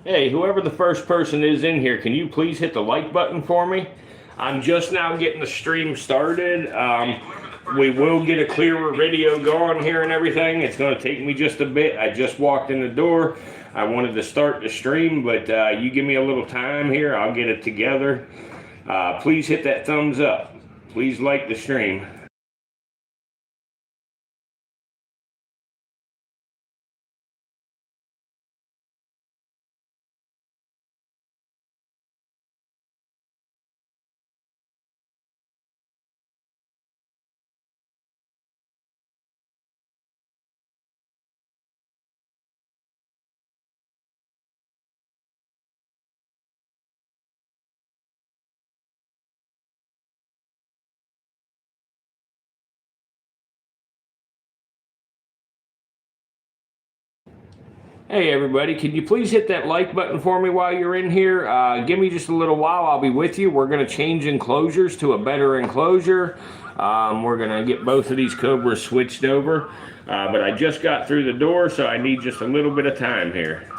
Hey, whoever the first person is in here, can you please hit the like button for me? I'm just now getting the stream started. We will get a clearer video going here and everything. It's going to take me just a bit. I just walked in the door. I wanted to start the stream, but you give me a little time here. I'll get it together. Please hit that thumbs up. Please like the stream. Hey everybody, can you please hit that like button for me while you're in here? Give me just a little while, I'll be with you. We're going to change enclosures to a better enclosure. We're going to get both of these Cobras switched over. But I just got through the door, so I need just a little bit of time here.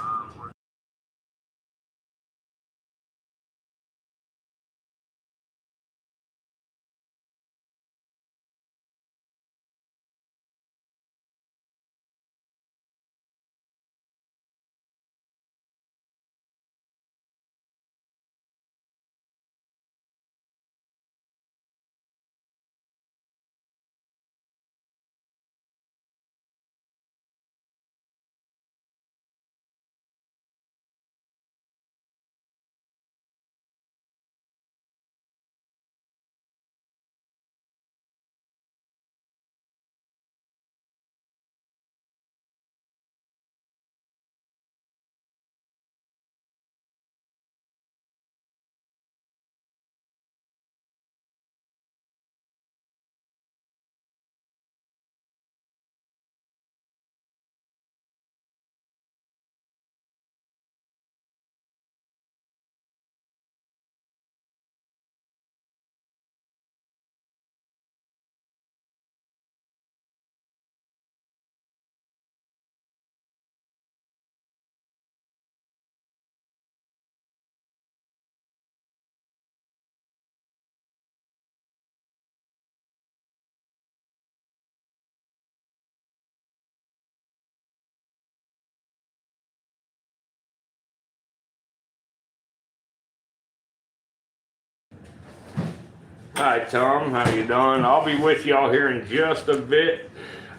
Hi Tom, how you doing? I'll be with y'all here in just a bit.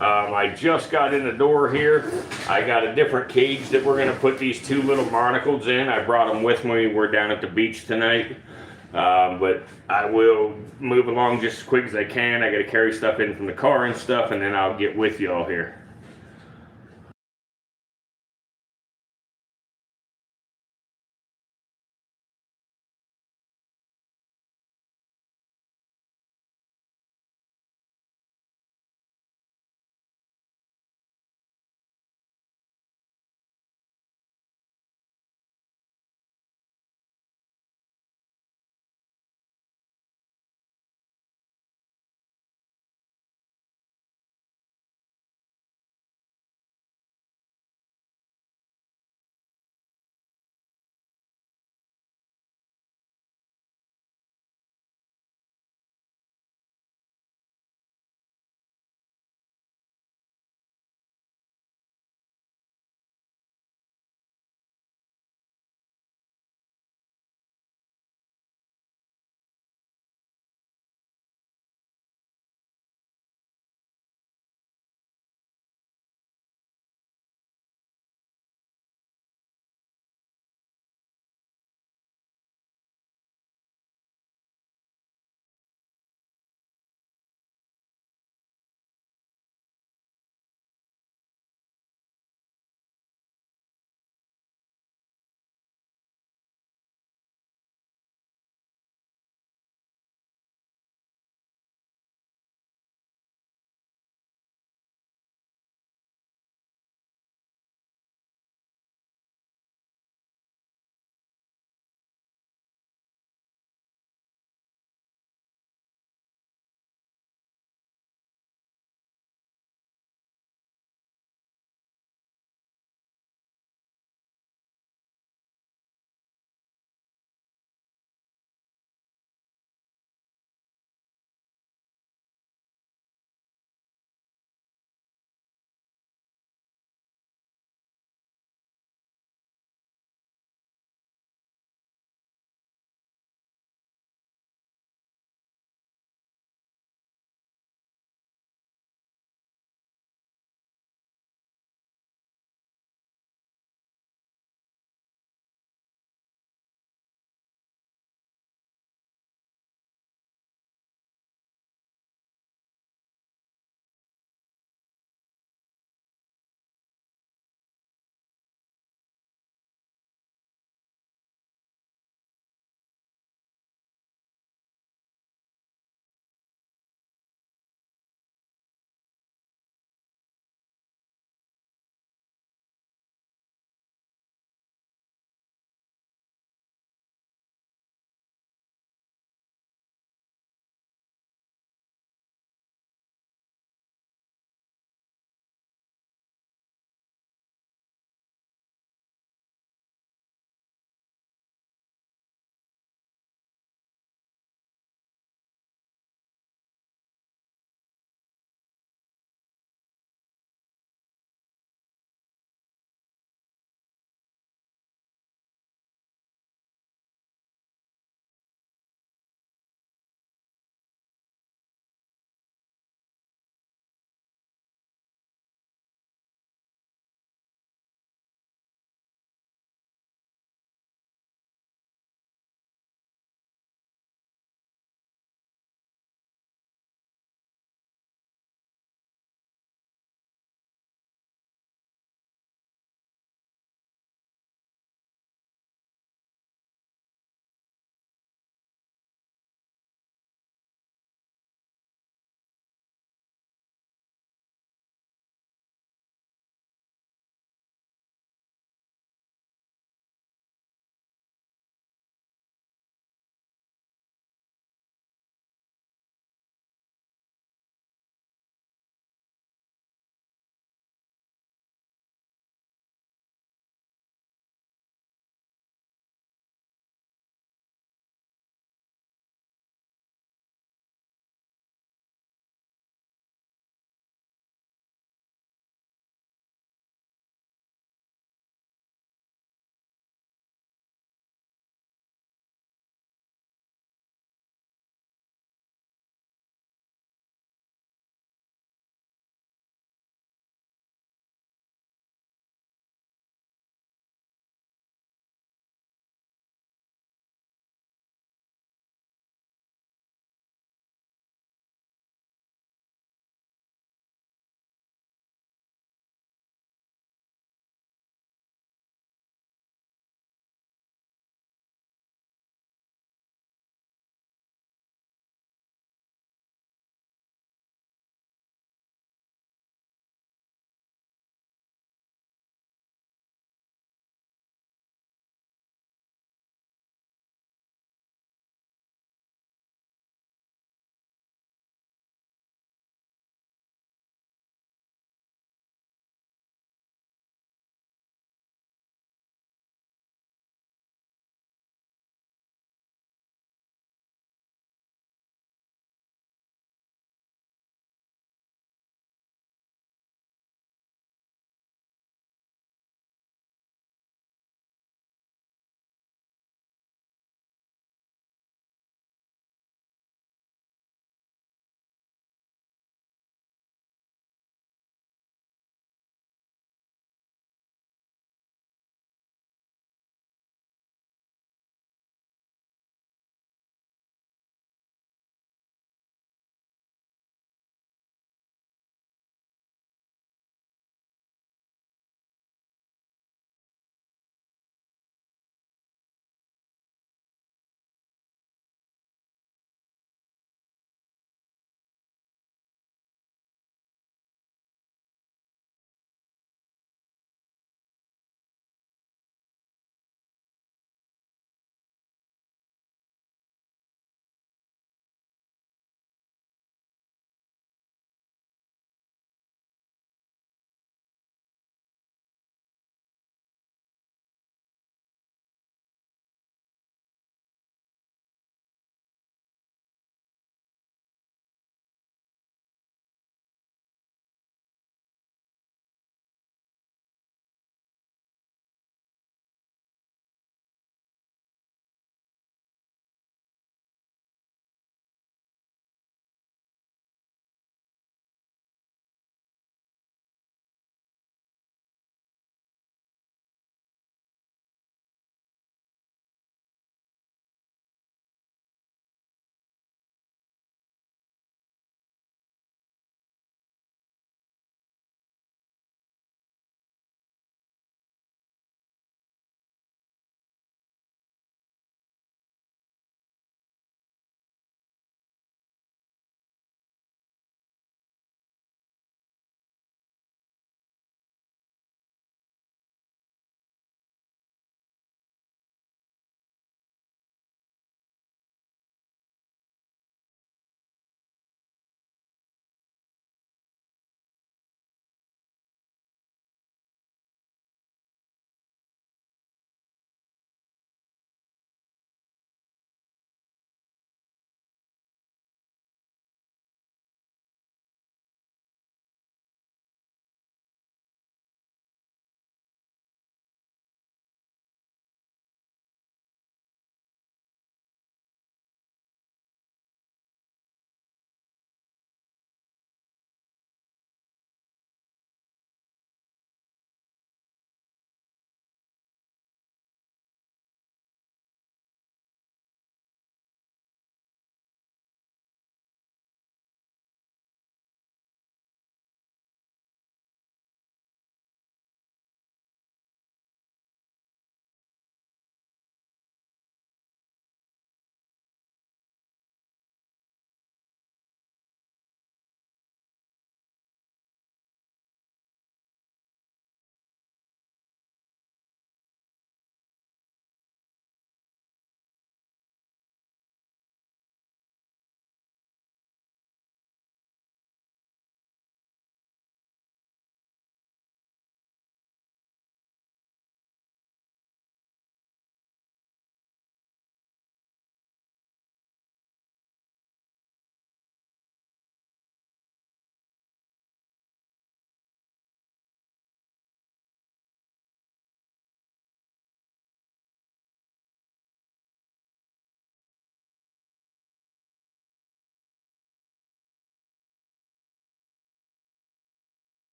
I just got in the door here. I got a different cage that we're going to put these two little barnacles in. I brought them with me. We're down at the beach tonight. But I will move along just as quick as I can. I got to carry stuff in from the car and stuff, and then I'll get with y'all here.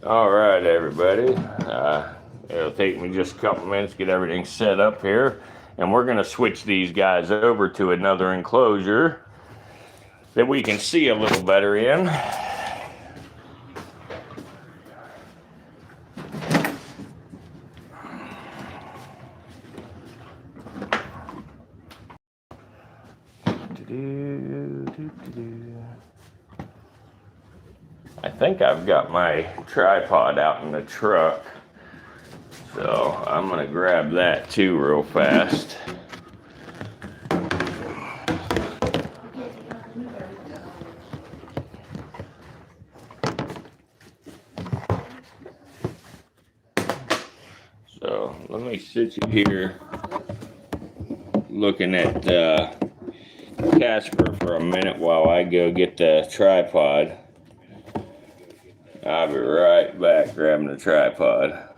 All right, everybody. It'll take me just a couple minutes to get everything set up here. And we're going to switch these guys over to another enclosure that we can see a little better in. I think I've got my tripod out in the truck, so I'm gonna grab that too real fast. So let me sit you here looking at Casper for a minute while I go get the tripod. I'll be right back grabbing the tripod.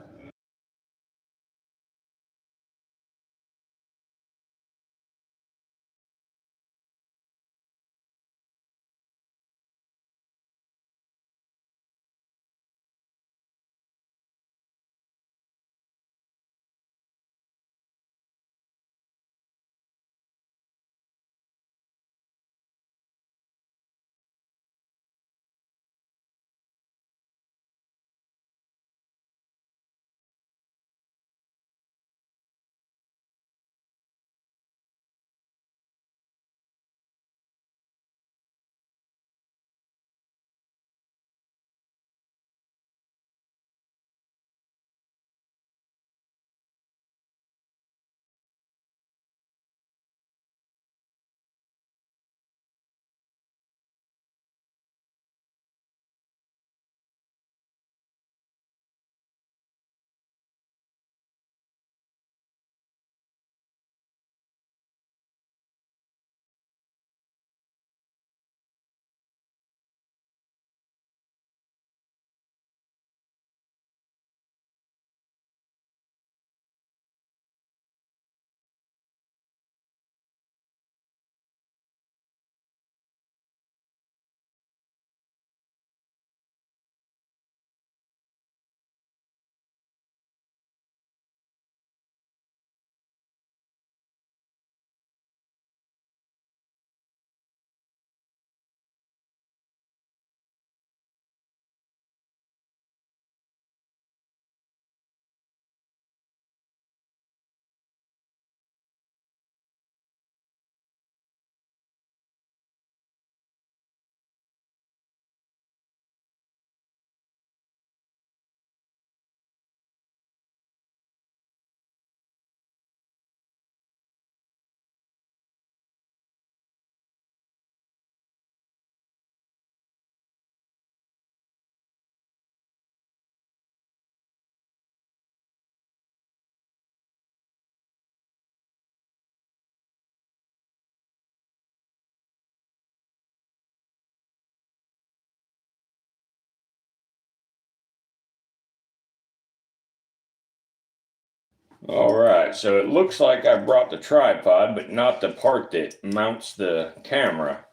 All right, so it looks like I brought the tripod, but not the part that mounts the camera.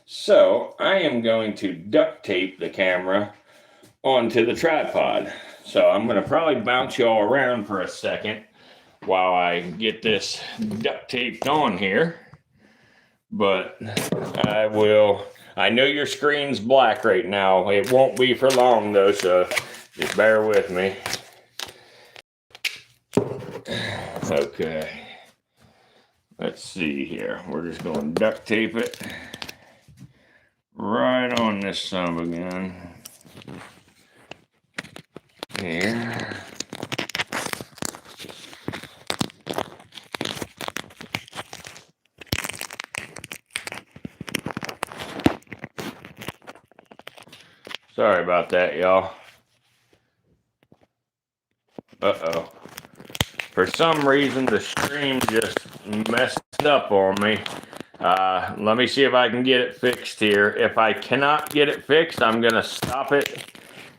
So I am going to duct tape the camera onto the tripod. So I'm going to probably bounce you all around for a second while I get this duct taped on here. But I know your screen's black right now. It won't be for long though, so just bear with me. Okay. Let's see here. We're just going to duct tape it right on this son of a gun. Here. Sorry about that, y'all. Uh-oh. For some reason, the stream just messed up on me. Let me see if I can get it fixed here. If I cannot get it fixed, I'm going to stop it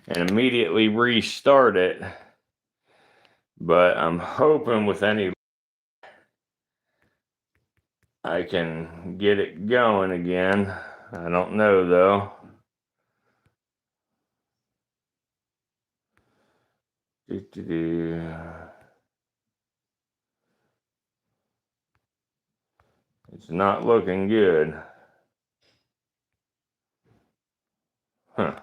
and immediately restart it. But I'm hoping with any I can get it going again. I don't know though. It's not looking good. Huh.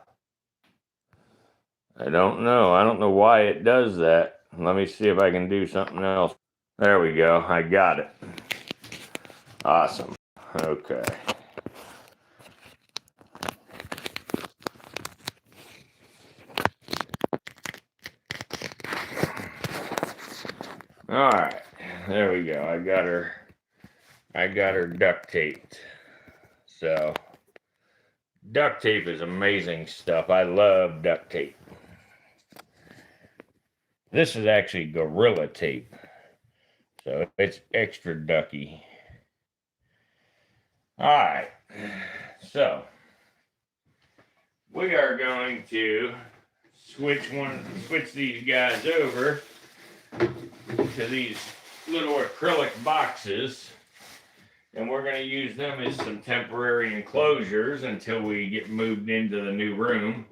I don't know. I don't know why it does that. Let me see if I can do something else. There we go. I got it. Awesome. Okay. All right. There we go. I got her duct taped. So duct tape is amazing stuff. I love duct tape. This is actually Gorilla Tape. So it's extra ducky. All right. So we are going to switch these guys over to these little acrylic boxes, and we're going to use them as some temporary enclosures until we get moved into the new room,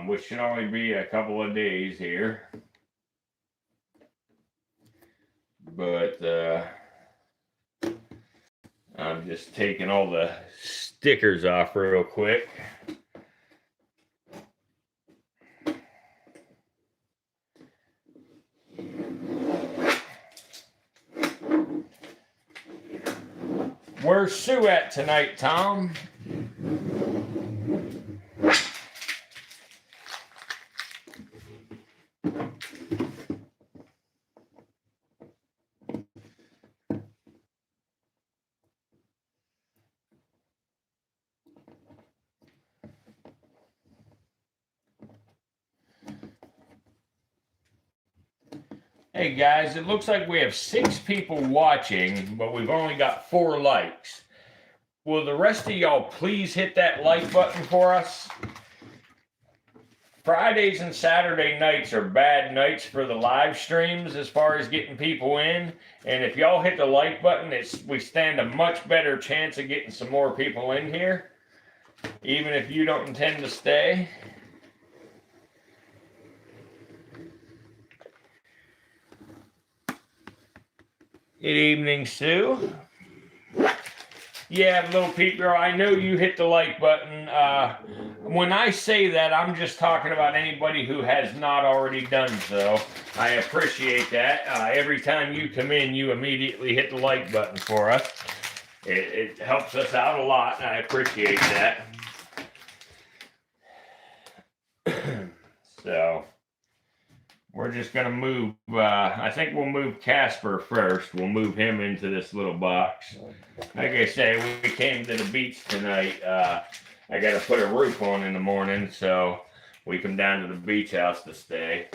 which should only be a couple of days here. But I'm just taking all the stickers off real quick. Where's Sue at tonight, Tom? Hey guys, it looks like we have 6 people watching, but we've only got 4 likes. Will the rest of y'all please hit that like button for us? Fridays and Saturday nights are bad nights for the live streams as far as getting people in. And if y'all hit the like button, we stand a much better chance of getting some more people in here, even if you don't intend to stay. Good evening, Sue. Yeah, little Pete girl, I know you hit the like button. When I say that, I'm just talking about anybody who has not already done so. I appreciate that. Every time you come in, you immediately hit the like button for us. It helps us out a lot, and I appreciate that. So we're just going to move, I think we'll move Casper first. We'll move him into this little box. Like I say, we came to the beach tonight. I got to put a roof on in the morning, so we come down to the beach house to stay.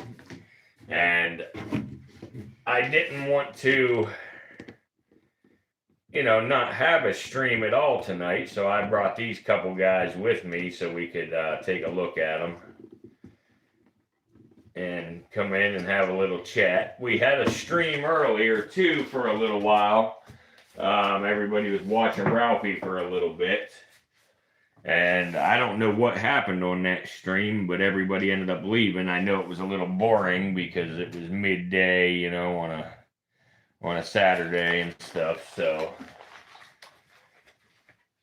And I didn't want to, not have a stream at all tonight, so I brought these couple guys with me so we could take a look at them and come in and have a little chat. We had a stream earlier too for a little while. Everybody was watching Ralphie for a little bit, and I don't know what happened on that stream, but everybody ended up leaving. I know it was a little boring because it was midday, on a Saturday and stuff. So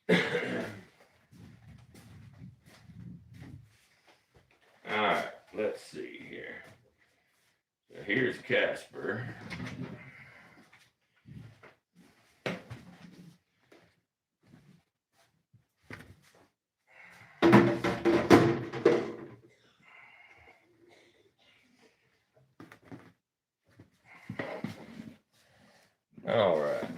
all right, let's see here. So here's Casper. All right.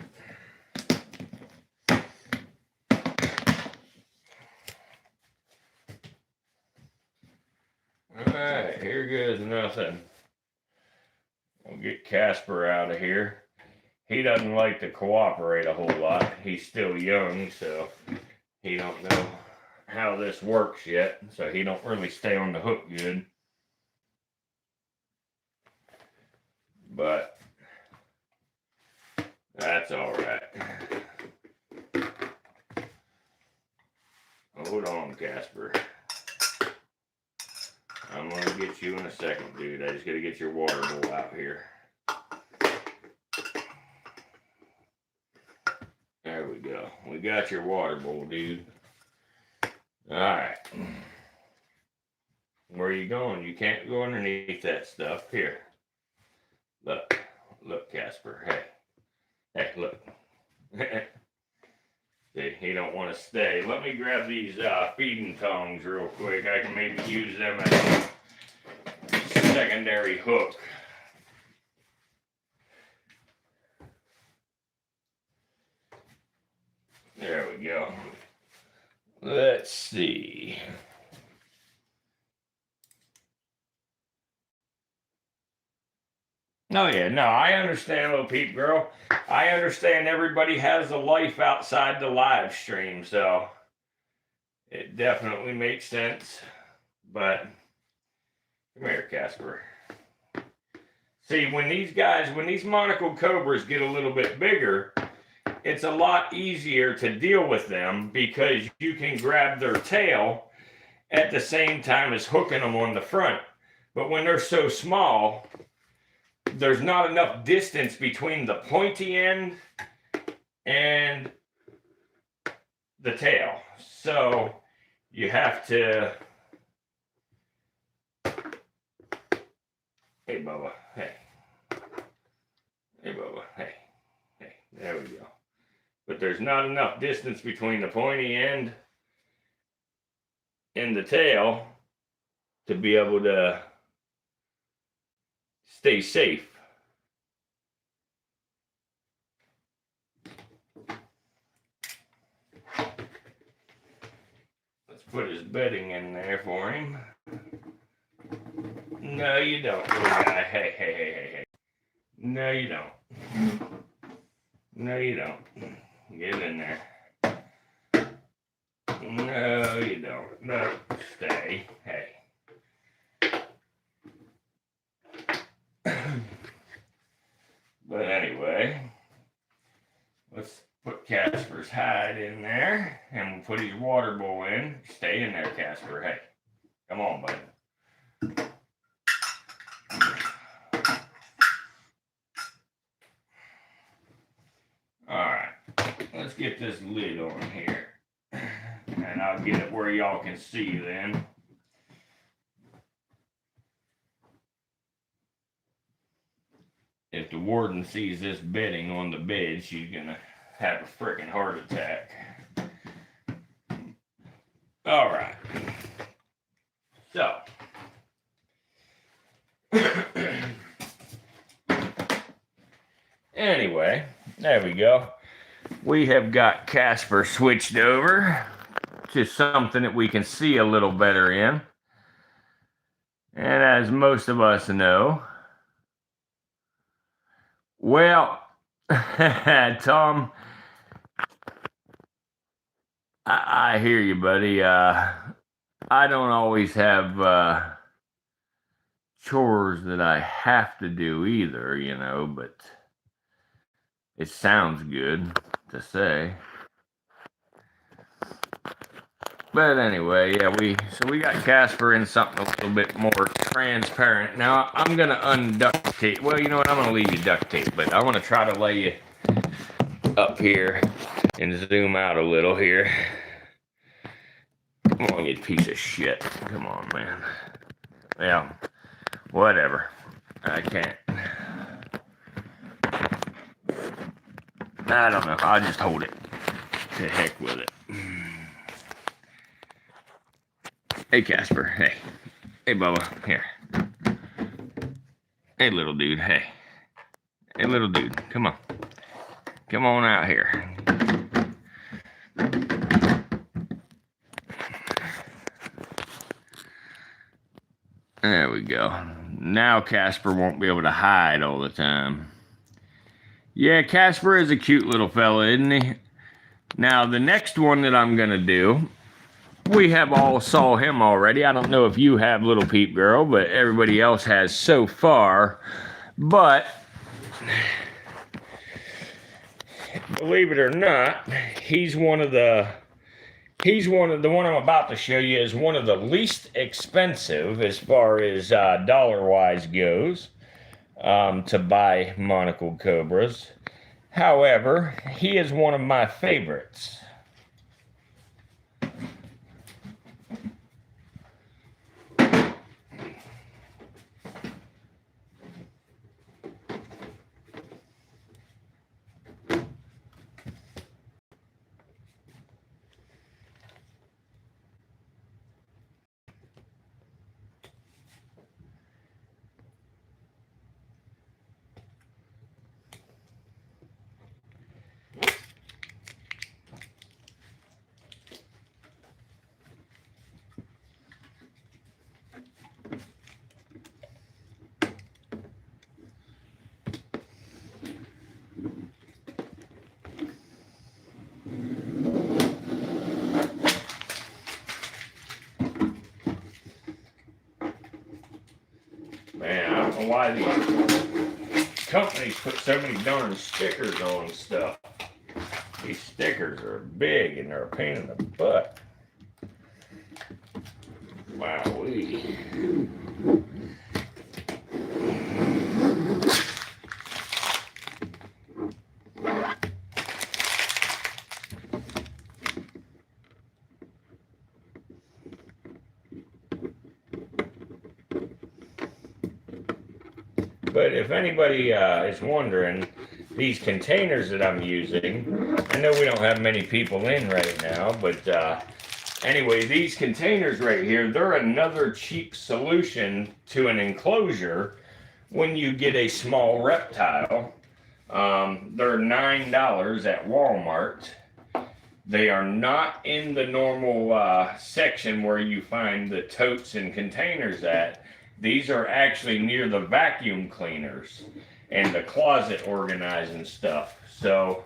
All right, here goes nothing. We'll get Casper out of here. He doesn't like to cooperate a whole lot. He's still young, so he don't know how this works yet, so he don't really stay on the hook good. But that's all right. Hold on, Casper. I'm gonna get you in a second, dude. I just gotta get your water bowl out here. There we go. We got your water bowl, dude. Alright. Where are you going? You can't go underneath that stuff. Here. Look. Look, Casper. Hey. Hey, look. See, he don't want to stay. Let me grab these feeding tongs real quick. I can maybe use them as a secondary hook. There we go. Let's see. Oh yeah, no, I understand, little peep girl. I understand everybody has a life outside the live stream, so it definitely makes sense. But come here, Casper. See, when these monocle cobras get a little bit bigger, it's a lot easier to deal with them because you can grab their tail at the same time as hooking them on the front. But when they're so small, there's not enough distance between the pointy end and the tail. So you have to... Hey, Bubba. Hey. Hey, Bubba. Hey. Hey. There we go. But there's not enough distance between the pointy end and the tail to be able to stay safe. Let's put his bedding in there for him. No, you don't, little guy. Hey, hey, hey, hey, hey. No, you don't. No, you don't. Get in there. No, you don't. No, stay. Hey. But anyway, let's put Casper's hide in there, and we'll put his water bowl in. Stay in there, Casper. Hey, come on, buddy. Alright, let's get this lid on here, and I'll get it where y'all can see then. If the warden sees this bedding on the bed, she's gonna have a freaking heart attack. Alright. So. Anyway, there we go. We have got Casper switched over to something that we can see a little better in. And as most of us know, well, Tom, I hear you, buddy. I don't always have chores that I have to do either, you know, but it sounds good to say. But anyway, yeah, we got Casper in something a little bit more transparent. Now, I'm going to unduct tape. Well, you know what? I'm going to leave you duct tape, but I want to try to lay you up here and zoom out a little here. Come on, you piece of shit. Come on, man. Yeah, whatever. I can't. I don't know. I'll just hold it. To heck with it. Hey, Casper. Hey. Hey, Bubba. Here. Hey, little dude. Hey. Hey, little dude. Come on. Come on out here. There we go. Now Casper won't be able to hide all the time. Yeah, Casper is a cute little fella, isn't he? Now, the next one that I'm going to do, we have all saw him already. I don't know if you have, little peep girl, but everybody else has so far. But believe it or not, he's one of the He's the one I'm about to show you is one of the least expensive as far as dollar-wise goes to buy monocled cobras. However, he is one of my favorites. Man, I don't know why these companies put so many darn stickers on stuff. These stickers are big and they're a pain in the butt. Wowee. But if anybody is wondering, these containers that I'm using, I know we don't have many people in right now, but anyway, these containers right here, they're another cheap solution to an enclosure when you get a small reptile. They're $9 at Walmart. They are not in the normal section where you find the totes and containers at. These are actually near the vacuum cleaners and the closet organizing stuff. So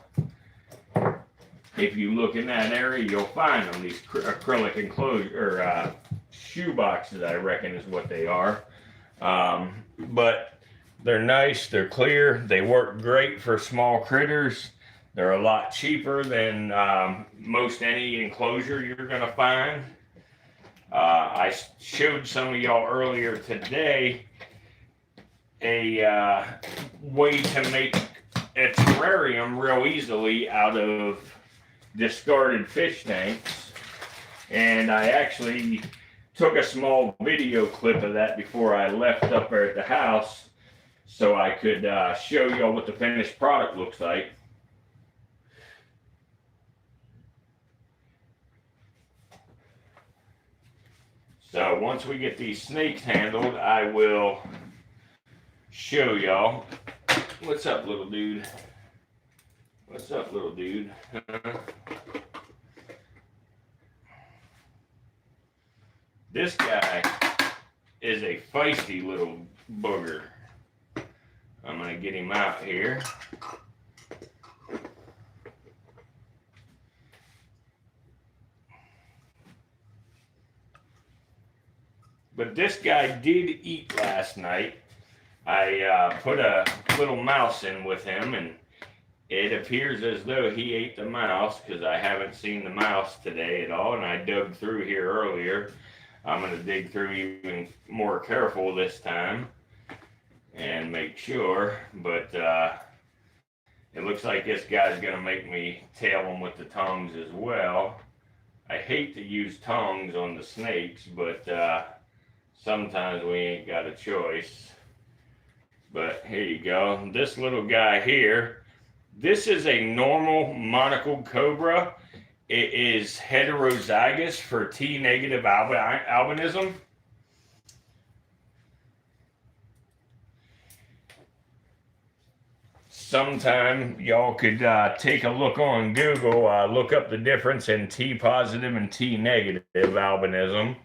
if you look in that area, you'll find them. These acrylic enclosure or shoe boxes, I reckon, is what they are. But they're nice. They're clear. They work great for small critters. They're a lot cheaper than most any enclosure you're gonna find. I showed some of y'all earlier today a way to make a terrarium real easily out of discarded fish tanks, and I actually took a small video clip of that before I left up there at the house so I could show y'all what the finished product looks like. So once we get these snakes handled, I will show y'all. What's up, little dude? What's up, little dude? This guy is a feisty little booger. I'm gonna get him out here. But this guy did eat last night. I put a little mouse in with him, and it appears as though he ate the mouse because I haven't seen the mouse today at all, and I dug through here earlier. I'm going to dig through even more careful this time and make sure, but it looks like this guy's going to make me tail him with the tongs as well. I hate to use tongs on the snakes, but sometimes we ain't got a choice. But here you go. This little guy here, this is a normal monocled cobra. It is heterozygous for T-negative albinism. Sometime y'all could take a look on Google, look up the difference in T-positive and T-negative albinism.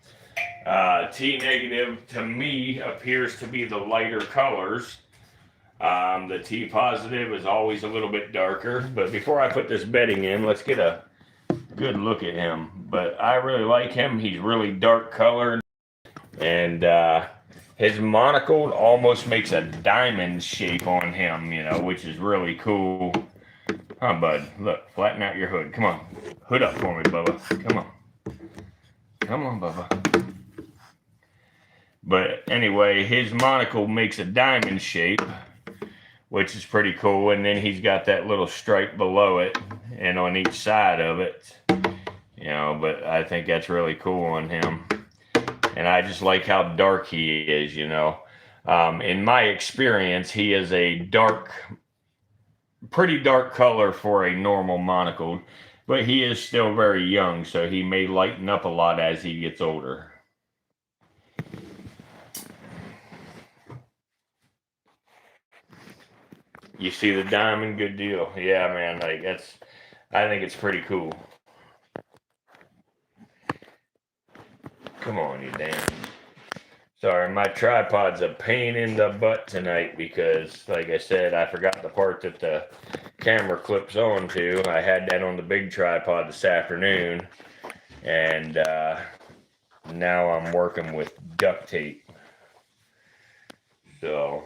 T-negative to me appears to be the lighter colors. The T-positive is always a little bit darker. But before I put this bedding in, let's get a good look at him. But I really like him. He's really dark colored, and his monocle almost makes a diamond shape on him, you know, which is really cool. Huh, bud? Look, flatten out your hood. Come on. Hood up for me, Bubba. Come on. Come on, Bubba. But anyway, his monocle makes a diamond shape, which is pretty cool. And then he's got that little stripe below it and on each side of it. You know, but I think that's really cool on him. And I just like how dark he is, you know. In my experience, he is a pretty dark color for a normal monocle, but he is still very young, so he may lighten up a lot as he gets older. You see the diamond? Good deal. Yeah, man, like I think it's pretty cool. Come on, you damn. Sorry, my tripod's a pain in the butt tonight because, like I said, I forgot the part that the camera clips onto. I had that on the big tripod this afternoon, and now I'm working with duct tape. So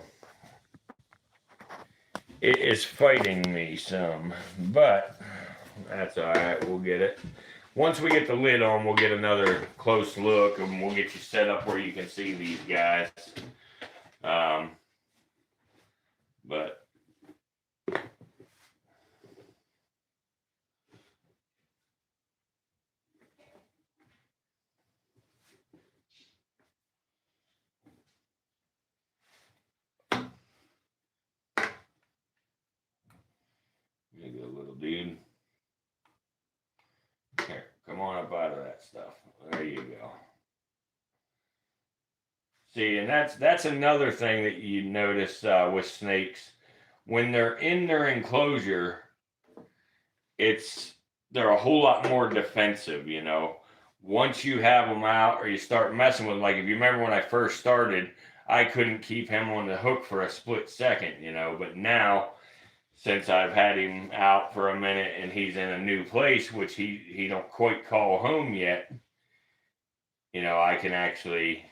it is fighting me some, but that's all right. We'll get it. Once we get the lid on, we'll get another close look, and we'll get you set up where you can see these guys. But you go, little dude. Here, come on up out of that stuff. There you go. See, and that's another thing that you notice with snakes. When they're in their enclosure, they're a whole lot more defensive, you know. Once you have them out or you start messing with them, like if you remember when I first started, I couldn't keep him on the hook for a split second, you know. But now, since I've had him out for a minute and he's in a new place, which he don't quite call home yet, you know, I can actually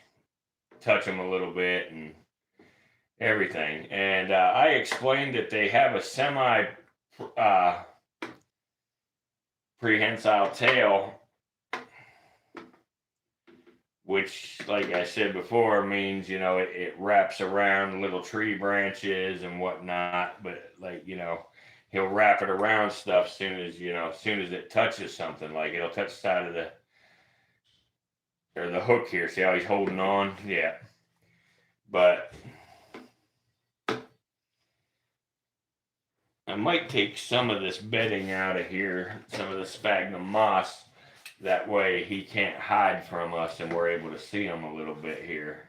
touch him a little bit and everything. And I explained that they have a semi prehensile tail, which, like I said before, means, you know, it wraps around little tree branches and whatnot. But, like, you know, he'll wrap it around stuff as soon as it touches something. Like, it'll touch the side of the hook here. See how he's holding on? Yeah. But I might take some of this bedding out of here, some of the sphagnum moss. That way he can't hide from us and we're able to see him a little bit here.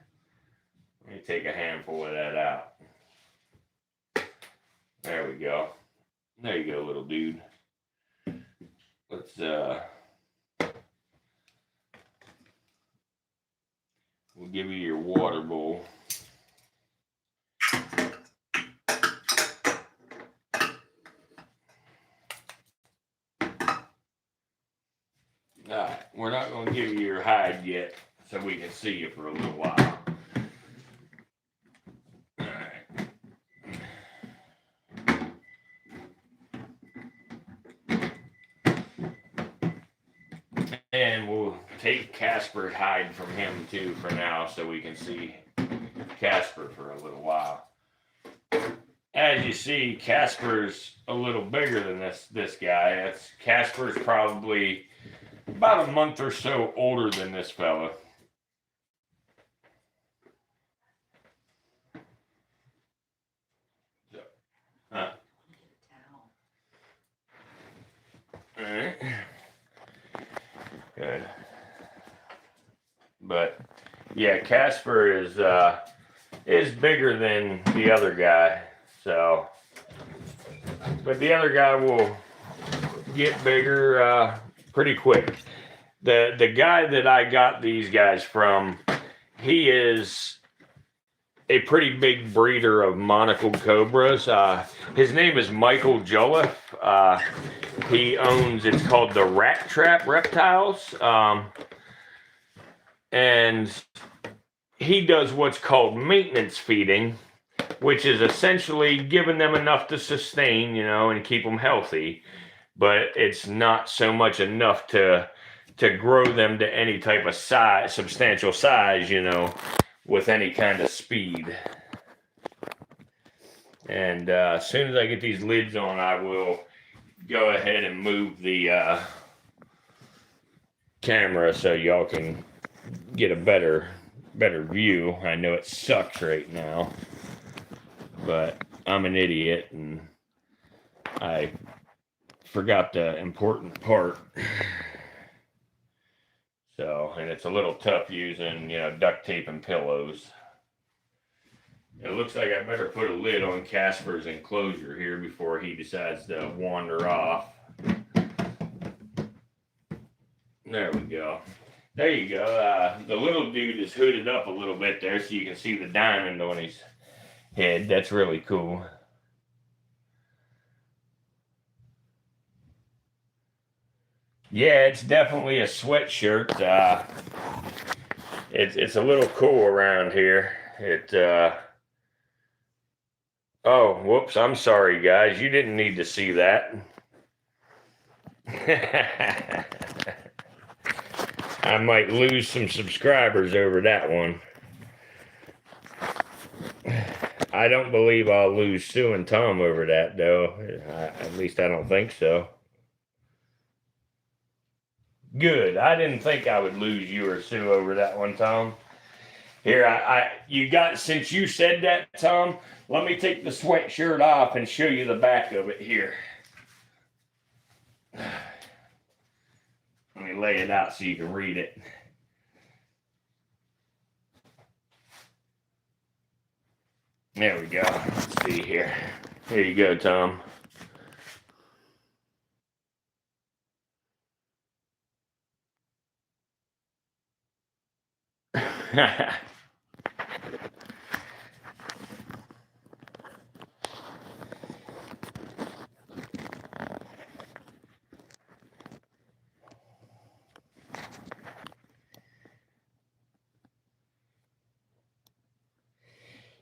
Let me take a handful of that out. There we go. There you go, little dude. Let's we'll give you your water bowl. Alright, we're not going to give you your hide yet, so we can see you for a little while. Alright. And we'll take Casper's hide from him too for now, so we can see Casper for a little while. As you see, Casper's a little bigger than this guy. Casper's probably about a month or so older than this fella. So, all right. Good. But yeah, Casper is bigger than the other guy. So, but the other guy will get bigger pretty quick. The guy that I got these guys from, he is a pretty big breeder of monocled cobras. His name is Michael Jolliffe. He owns, it's called the Rat Trap Reptiles. And he does what's called maintenance feeding, which is essentially giving them enough to sustain, you know, and keep them healthy. But it's not so much enough to to grow them to any type of size, substantial size, you know, with any kind of speed. And as soon as I get these lids on, I will go ahead and move the camera so y'all can get a better view. I know it sucks right now, but I'm an idiot and I forgot the important part. So, and it's a little tough using, you know, duct tape and pillows. It looks like I better put a lid on Casper's enclosure here before he decides to wander off. There we go. There you go. The little dude is hooded up a little bit there so you can see the diamond on his head. That's really cool. Yeah, it's definitely a sweatshirt. It's a little cool around here. Oh, whoops, I'm sorry, guys. You didn't need to see that. I might lose some subscribers over that one. I don't believe I'll lose Sue and Tom over that, though. At least I don't think so. Good. I didn't think I would lose you or Sue over that one, Tom. Here, you got, since you said that, Tom, let me take the sweatshirt off and show you the back of it here. Let me lay it out so you can read it. There we go. Let's see here. Here you go, Tom.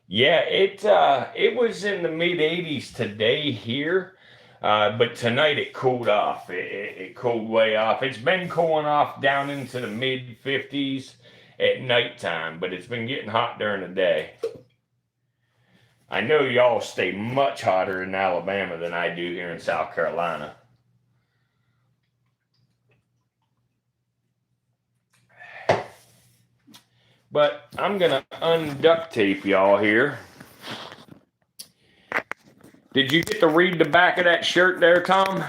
Yeah, it was in the mid 80s today here, but tonight it cooled off. It cooled way off. It's been cooling off down into the mid 50s at nighttime, but it's been getting hot during the day. I know y'all stay much hotter in Alabama than I do here in South Carolina. But I'm going to unduct tape y'all here. Did you get to read the back of that shirt there, Tom?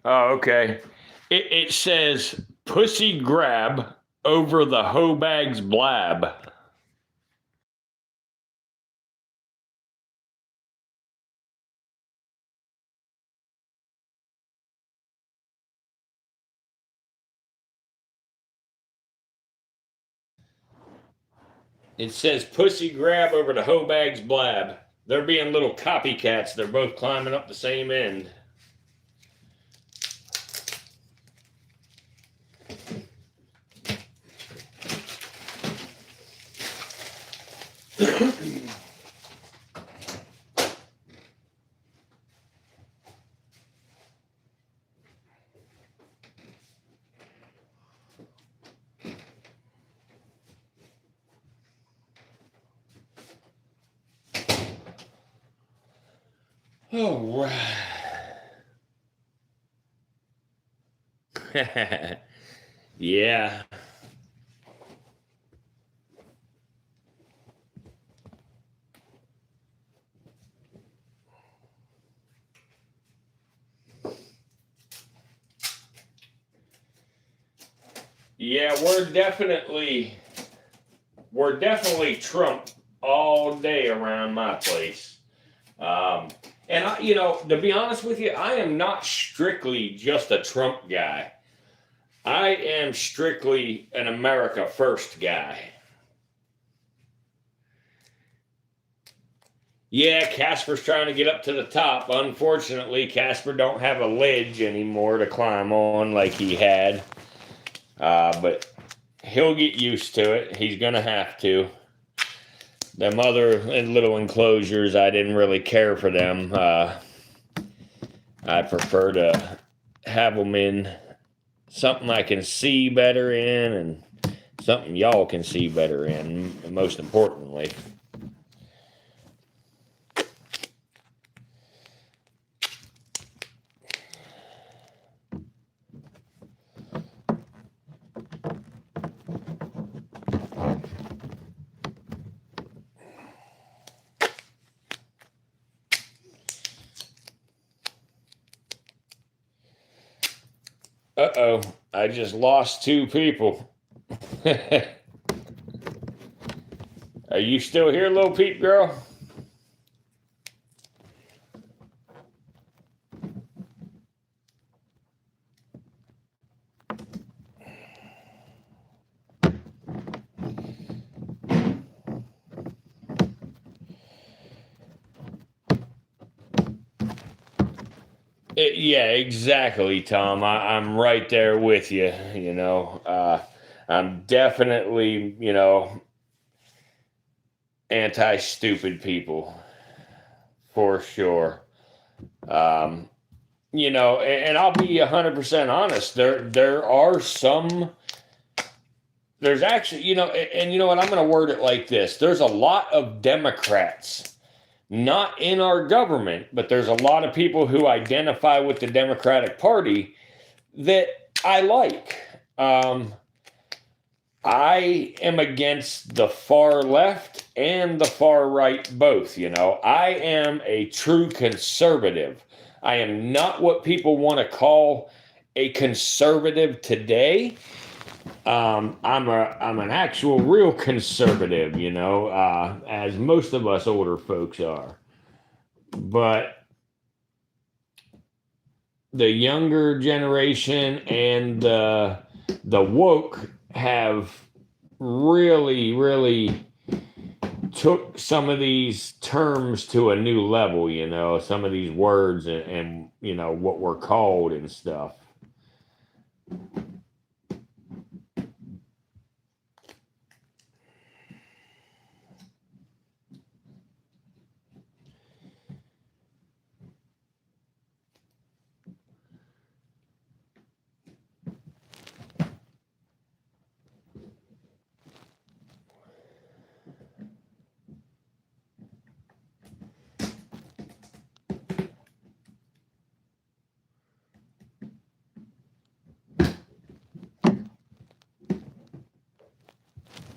Oh, okay. It says pussy grab over the hoe bag's blab. It says pussy grab over the hoe bag's blab. They're being little copycats. They're both climbing up the same end. All right. Yeah. Yeah, we're definitely Trump all day around my place. And to be honest with you, I am not strictly just a Trump guy. I am strictly an America First guy. Yeah, Casper's trying to get up to the top. Unfortunately, Casper don't have a ledge anymore to climb on like he had. But he'll get used to it. He's going to have to. Them other little enclosures, I didn't really care for them. I prefer to have them in something I can see better in and something y'all can see better in, most importantly. Uh-oh, I just lost 2 people. Are you still here, little peep girl? Yeah, exactly, Tom. I'm right there with you. I'm definitely, anti-stupid people for sure. And I'll be 100% honest. There are some. There's actually, and you know what? I'm going to word it like this. There's a lot of Democrats. Not in our government, but there's a lot of people who identify with the Democratic Party that I like. I am against the far left and the far right both, I am a true conservative. I am not what people want to call a conservative today. I'm an actual real conservative, as most of us older folks are. But the younger generation and the woke have really took some of these terms to a new level, some of these words and what we're called and stuff.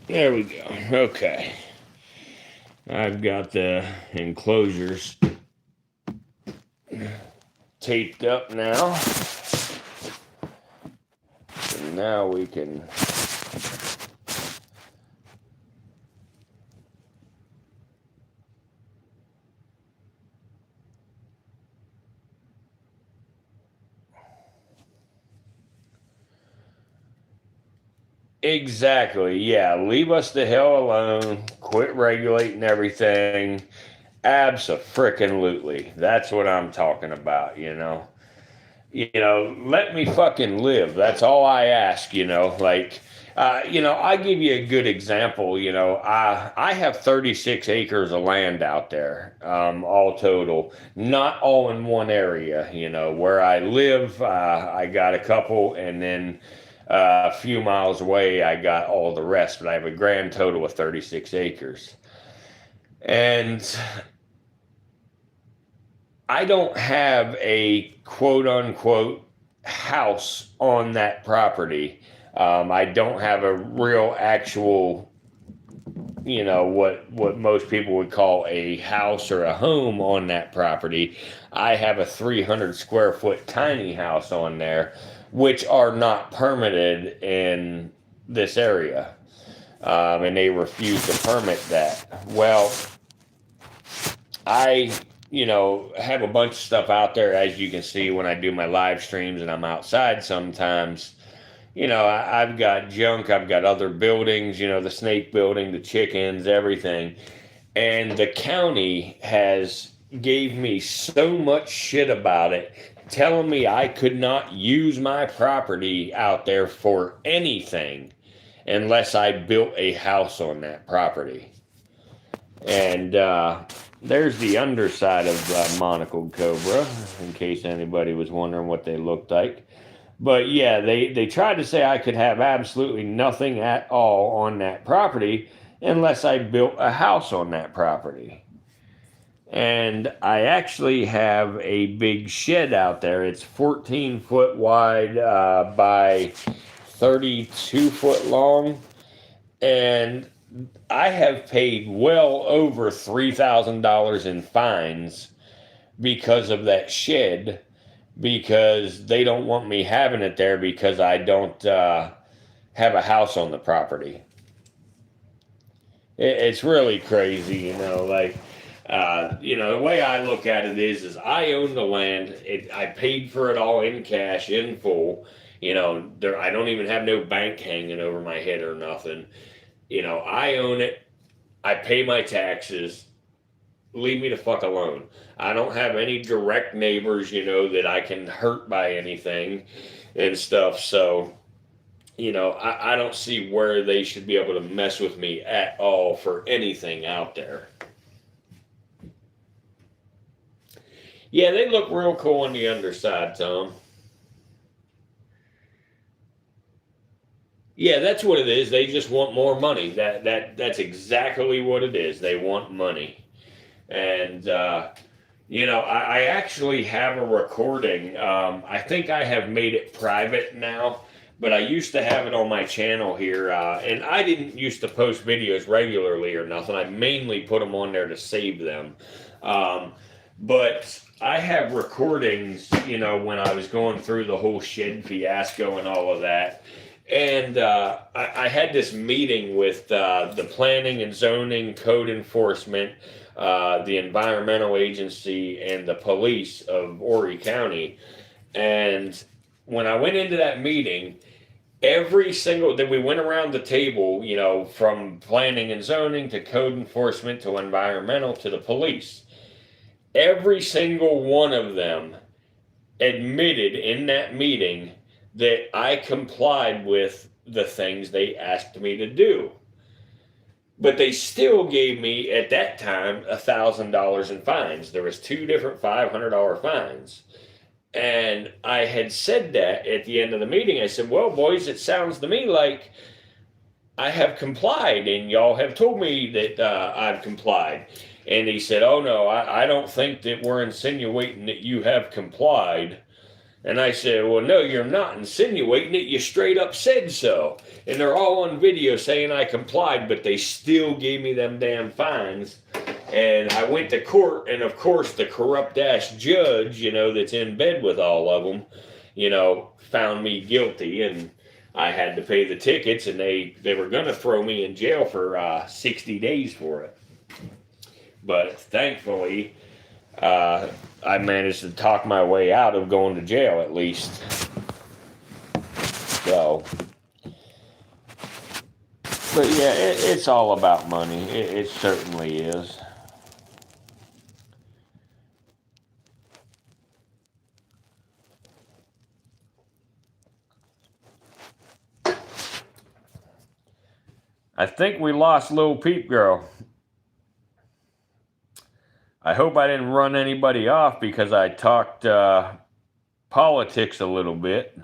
There we go. Okay. I've got the enclosures taped up now. So now we can Exactly. Yeah. Leave us the hell alone. Quit regulating everything. Abso-frickin-lutely. That's what I'm talking about, let me fucking live. That's all I ask, I give you a good example. I have 36 acres of land out there, all total, not all in one area. Where I live, I got a couple, and then a few miles away, I got all the rest, but I have a grand total of 36 acres. And I don't have a quote unquote house on that property. I don't have a real actual, what most people would call a house or a home on that property. I have a 300 square foot tiny house on there, which are not permitted in this area. And they refuse to permit that. Well, I have a bunch of stuff out there, as you can see when I do my live streams and I'm outside sometimes. I've got junk, I've got other buildings, the snake building, the chickens, everything. and the county has gave me so much shit about it, telling me I could not use my property out there for anything unless I built a house on that property. And there's the underside of monocled cobra, in case anybody was wondering what they looked like. But yeah, they tried to say I could have absolutely nothing at all on that property unless I built a house on that property. And I actually have a big shed out there. It's 14 foot wide by 32 foot long. And I have paid well over $3,000 in fines because of that shed, because they don't want me having it there because I don't have a house on the property. It's really crazy, you know, like, the way I look at it is I own the land. I paid for it all in cash, in full. I don't even have no bank hanging over my head or nothing. I own it. I pay my taxes. Leave me the fuck alone. I don't have any direct neighbors, that I can hurt by anything and stuff. So, I don't see where they should be able to mess with me at all for anything out there. Yeah, they look real cool on the underside, Tom. Yeah, that's what it is. They just want more money. That's exactly what it is. They want money. And I actually have a recording. I think I have made it private now, but I used to have it on my channel here, and I didn't used to post videos regularly or nothing. I mainly put them on there to save them. But I have recordings, when I was going through the whole shed fiasco and all of that. And I had this meeting with the planning and zoning, code enforcement, the environmental agency, and the police of Horry County. And when I went into that meeting, that we went around the table, from planning and zoning to code enforcement to environmental to the police. Every single one of them admitted in that meeting that I complied with the things they asked me to do. But they still gave me, at that time, $1,000 in fines. There was 2 different $500 fines. And I had said that at the end of the meeting. I said, well, boys, it sounds to me like I have complied, and y'all have told me that I've complied. And he said, oh, no, I don't think that we're insinuating that you have complied. And I said, well, no, you're not insinuating it. You straight up said so. And they're all on video saying I complied, but they still gave me them damn fines. And I went to court, and of course the corrupt-ass judge, that's in bed with all of them, found me guilty, and I had to pay the tickets, and they were going to throw me in jail for 60 days for it. But thankfully, I managed to talk my way out of going to jail, at least. So, but yeah, it's all about money. It certainly is. I think we lost Lil Peep Girl. I hope I didn't run anybody off because I talked politics a little bit.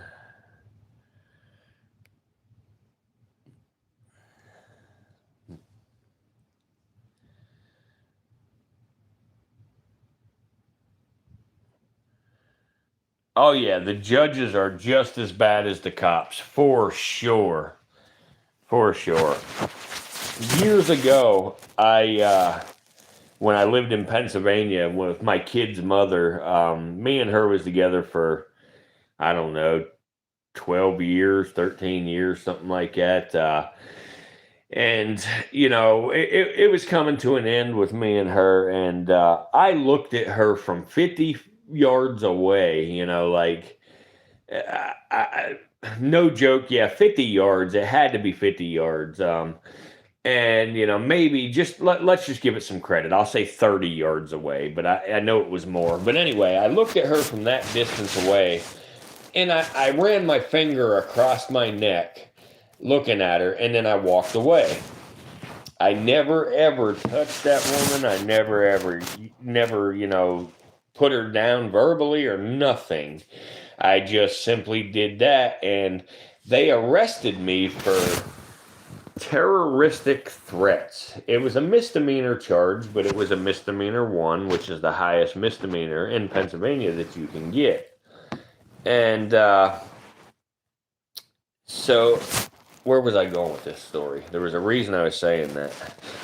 Oh yeah, the judges are just as bad as the cops, for sure. For sure. Years ago, when I lived in Pennsylvania with my kid's mother, me and her was together for, I don't know, 12 years, 13 years, something like that. And, it was coming to an end with me and her. And I looked at her from 50 yards away, no joke. Yeah, 50 yards. It had to be 50 yards. And, maybe let's just give it some credit. I'll say 30 yards away, but I know it was more. But anyway, I looked at her from that distance away, and I ran my finger across my neck looking at her, and then I walked away. I never ever touched that woman. I never, put her down verbally or nothing. I just simply did that, and they arrested me for terroristic threats. It was a misdemeanor charge, but it was a misdemeanor one, which is the highest misdemeanor in Pennsylvania that you can get. And so, where was I going with this story? There was a reason I was saying that.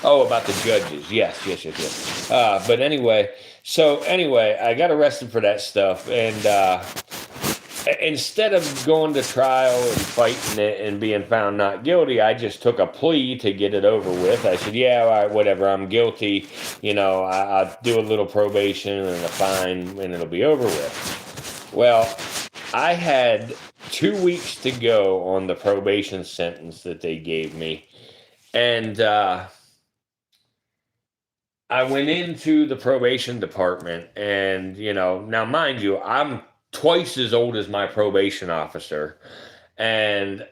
Oh, about the judges. Yes. But anyway, I got arrested for that stuff, and instead of going to trial and fighting it and being found not guilty, I just took a plea to get it over with. I said, yeah, all right, whatever, I'm guilty. I'll do a little probation and a fine, and it'll be over with. Well, I had 2 weeks to go on the probation sentence that they gave me. And I went into the probation department, and, now mind you, I'm twice as old as my probation officer. And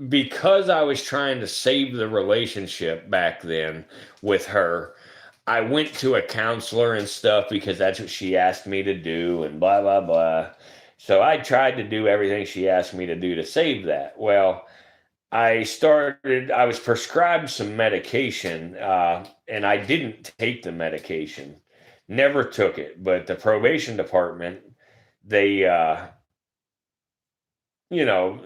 because I was trying to save the relationship back then with her, I went to a counselor and stuff because that's what she asked me to do and blah, blah, blah. So I tried to do everything she asked me to do to save that. Well, I was prescribed some medication, and I didn't take the medication. Never took it. But the probation department, they,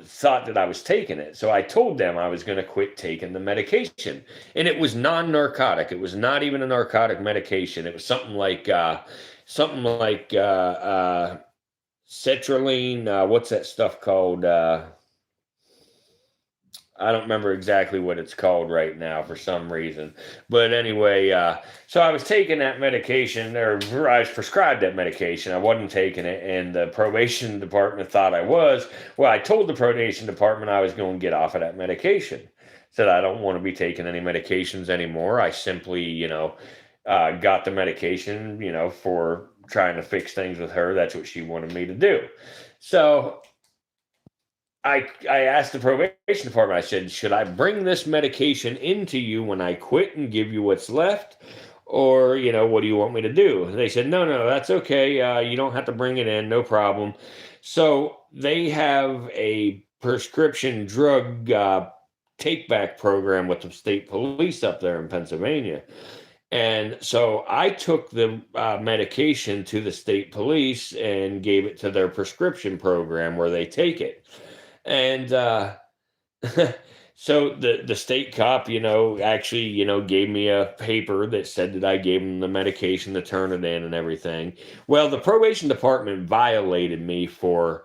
thought that I was taking it. So I told them I was going to quit taking the medication. And it was non-narcotic. It was not even a narcotic medication. It was something like citrulline. What's that stuff called? I don't remember exactly what it's called right now for some reason. But anyway, so I was taking that medication, or I was prescribed that medication. I wasn't taking it, and the probation department thought I was. Well, I told the probation department I was going to get off of that medication. Said I don't want to be taking any medications anymore. I simply, got the medication, for trying to fix things with her. That's what she wanted me to do. So I asked the probation department, I said, should I bring this medication into you when I quit and give you what's left? Or, what do you want me to do? They said, no, that's okay. You don't have to bring it in. No problem. So they have a prescription drug take back program with the state police up there in Pennsylvania. And so I took the medication to the state police and gave it to their prescription program where they take it. And so the state cop, actually, gave me a paper that said that I gave him the medication to turn it in and everything. Well, the probation department violated me for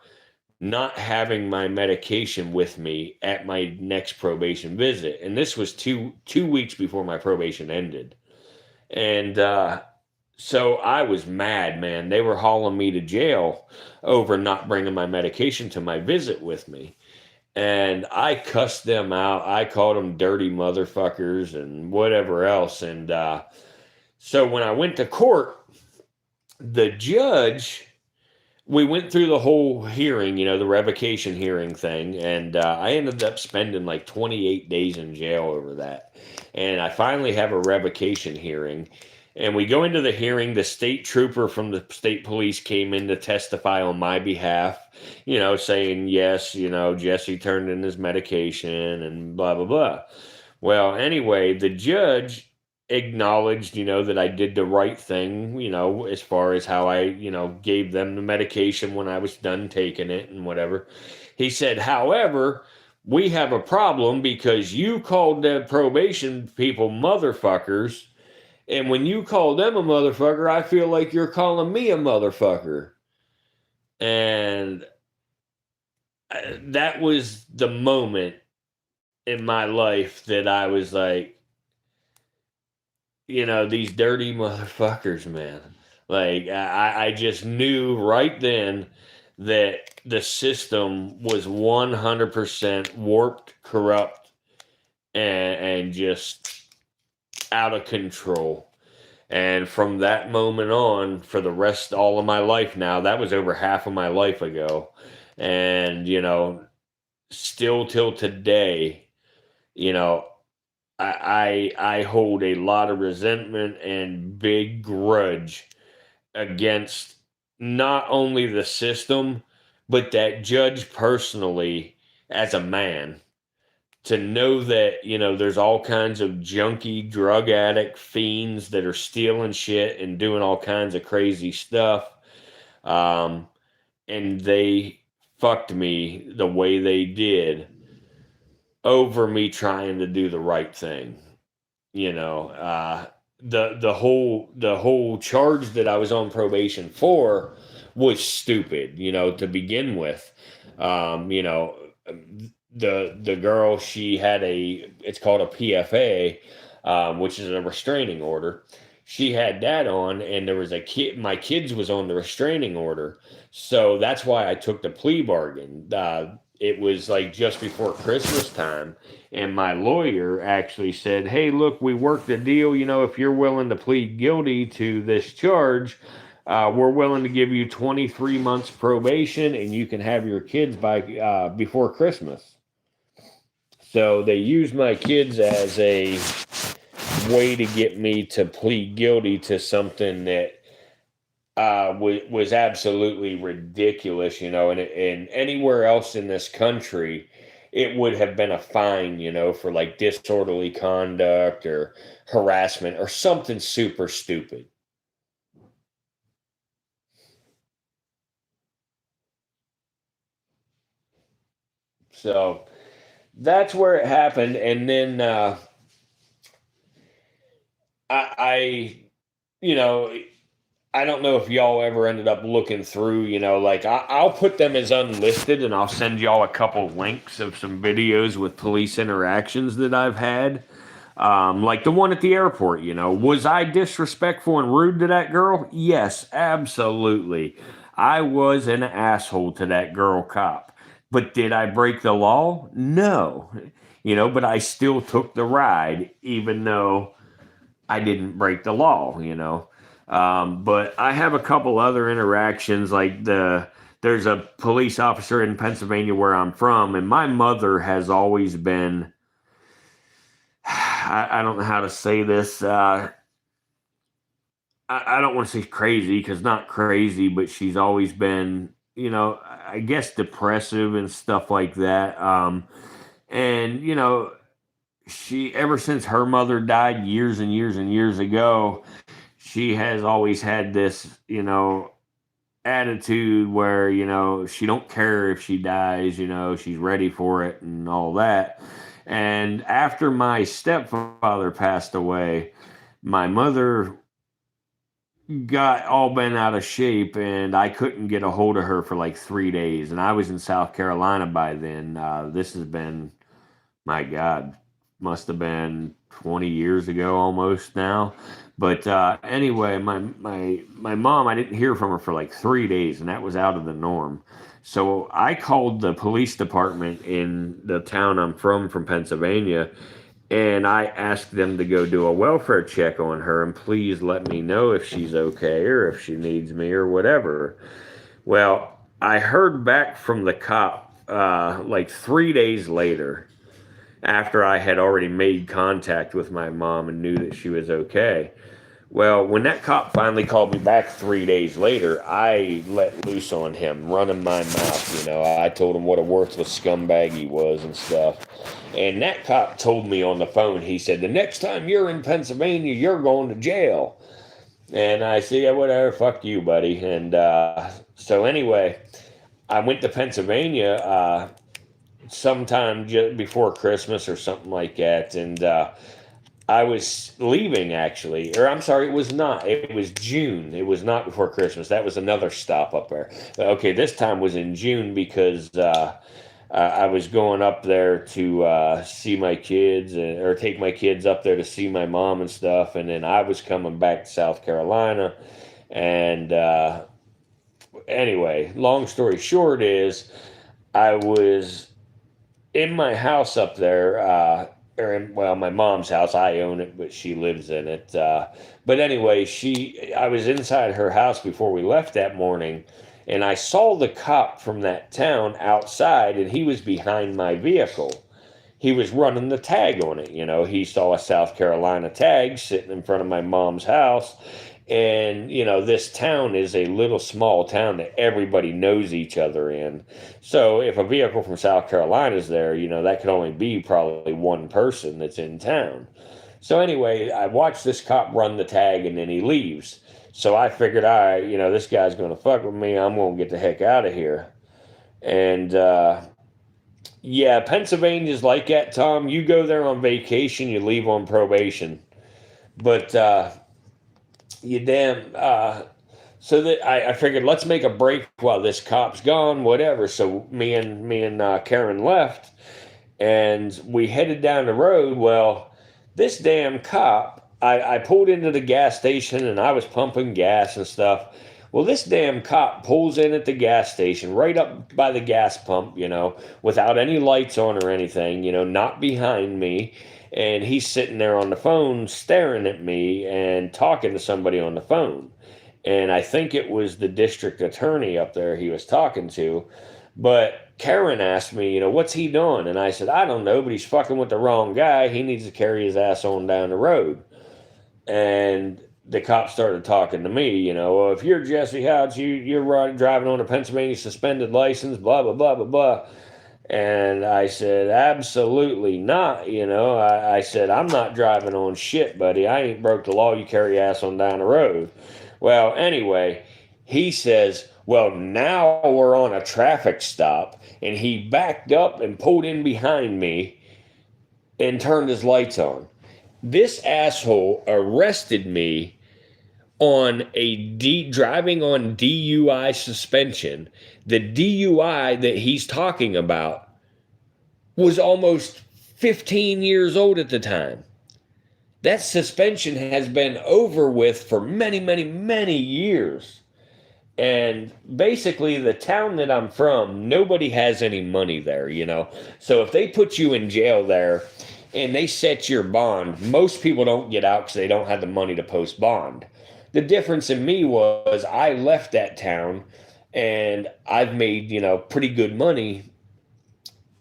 not having my medication with me at my next probation visit. And this was two weeks before my probation ended. And so I was mad, man. They were hauling me to jail over not bringing my medication to my visit with me. And I cussed them out. I called them dirty motherfuckers and whatever else. And so when I went to court, the judge, we went through the whole hearing, the revocation hearing thing. And I ended up spending like 28 days in jail over that. And I finally have a revocation hearing. And we go into the hearing. The state trooper from the state police came in to testify on my behalf, saying, yes, Jesse turned in his medication and blah, blah, blah. Well, anyway, the judge acknowledged, that I did the right thing, as far as how I, gave them the medication when I was done taking it and whatever. He said, however, we have a problem because you called the probation people motherfuckers. And when you call them a motherfucker, I feel like you're calling me a motherfucker. And that was the moment in my life that I was like, these dirty motherfuckers, man. Like, I just knew right then that the system was 100% warped, corrupt, and just out of control. And from that moment on, for the rest all of my life now, that was over half of my life ago. And, still till today, you know, I hold a lot of resentment and big grudge against not only the system, but that judge personally as a man, to know that there's all kinds of junkie drug addict fiends that are stealing shit and doing all kinds of crazy stuff, um, and they fucked me the way they did over me trying to do the right thing. you know uh the whole charge that I was on probation for was stupid, to begin with. Um you know the the girl, she had it's called a PFA, which is a restraining order. She had that on, and there was a kid, my kids was on the restraining order, so that's why I took the plea bargain. It was like just before Christmas time, and my lawyer actually said, "Hey, look, we worked a deal. If you're willing to plead guilty to this charge, we're willing to give you 23 months probation, and you can have your kids by before Christmas." So they used my kids as a way to get me to plead guilty to something that was absolutely ridiculous, and anywhere else in this country, it would have been a fine, for like disorderly conduct or harassment or something super stupid. So that's where it happened, and then I you know, I don't know if y'all ever ended up looking through, like I'll put them as unlisted, and I'll send y'all a couple links of some videos with police interactions that I've had. Like the one at the airport, was I disrespectful and rude to that girl? Yes, absolutely. I was an asshole to that girl cop. But did I break the law? No. But I still took the ride, even though I didn't break the law. But I have a couple other interactions, like there's a police officer in Pennsylvania where I'm from, and my mother has always been, I don't know how to say this. I don't want to say crazy, because not crazy, but she's always been, I guess depressive and stuff like that. And she, ever since her mother died years and years and years ago, she has always had this, attitude where, she don't care if she dies, she's ready for it and all that. And after my stepfather passed away, my mother got all bent out of shape, and I couldn't get a hold of her for like 3 days. And I was in South Carolina by then. This has been, my God, must have been 20 years ago almost now. But anyway, my mom, I didn't hear from her for like 3 days, and that was out of the norm. So I called the police department in the town I'm from Pennsylvania, and I asked them to go do a welfare check on her and please let me know if she's okay or if she needs me or whatever. Well, I heard back from the cop like 3 days later, after I had already made contact with my mom and knew that she was okay. Well, when that cop finally called me back 3 days later, I let loose on him, running my mouth. I told him what a worthless scumbag he was and stuff. And that cop told me on the phone, he said, "The next time you're in Pennsylvania, you're going to jail." And I said, "Yeah, whatever, fuck you, buddy." And so anyway, I went to Pennsylvania sometime just before Christmas or something like that. And I was leaving, actually, or I'm sorry, it was not. It was June. It was not before Christmas. That was another stop up there. Okay, this time was in June, because I was going up there to see my kids, or take my kids up there to see my mom and stuff. And then I was coming back to South Carolina. And anyway, long story short is I was in my house up there, well, my mom's house. I own it, but she lives in it. But anyway, I was inside her house before we left that morning, and I saw the cop from that town outside, and he was behind my vehicle. He was running the tag on it. He saw a South Carolina tag sitting in front of my mom's house. And, this town is a little small town that everybody knows each other in. So if a vehicle from South Carolina is there, that could only be probably one person that's in town. So anyway, I watched this cop run the tag and then he leaves. So I figured, all right, this guy's going to fuck with me. I'm going to get the heck out of here. And, yeah, Pennsylvania's like that, Tom. You go there on vacation, you leave on probation. But, so that I figured, let's make a break while this cop's gone, whatever. So me and Karen left, and we headed down the road. Well, this damn cop, I pulled into the gas station and I was pumping gas and stuff. Well, this damn cop pulls in at the gas station right up by the gas pump, without any lights on or anything, not behind me. And he's sitting there on the phone staring at me and talking to somebody on the phone. And I think it was the district attorney up there he was talking to. But Karen asked me, what's he doing? And I said, I don't know, but he's fucking with the wrong guy. He needs to carry his ass on down the road. And the cop started talking to me, well, if you're Jesse Houts, you're driving on a Pennsylvania suspended license, blah, blah, blah, blah, blah. And I said, absolutely not. I said, I'm not driving on shit, buddy. I ain't broke the law. You carry your ass on down the road. Well, anyway, he says, well, now we're on a traffic stop. And he backed up and pulled in behind me and turned his lights on. This asshole arrested me on driving on DUI suspension. The DUI that he's talking about was almost 15 years old at the time. That suspension has been over with for many, many, many years. And basically, the town that I'm from, nobody has any money there, So if they put you in jail there and they set your bond, most people don't get out because they don't have the money to post bond. The difference in me was I left that town and I've made, pretty good money.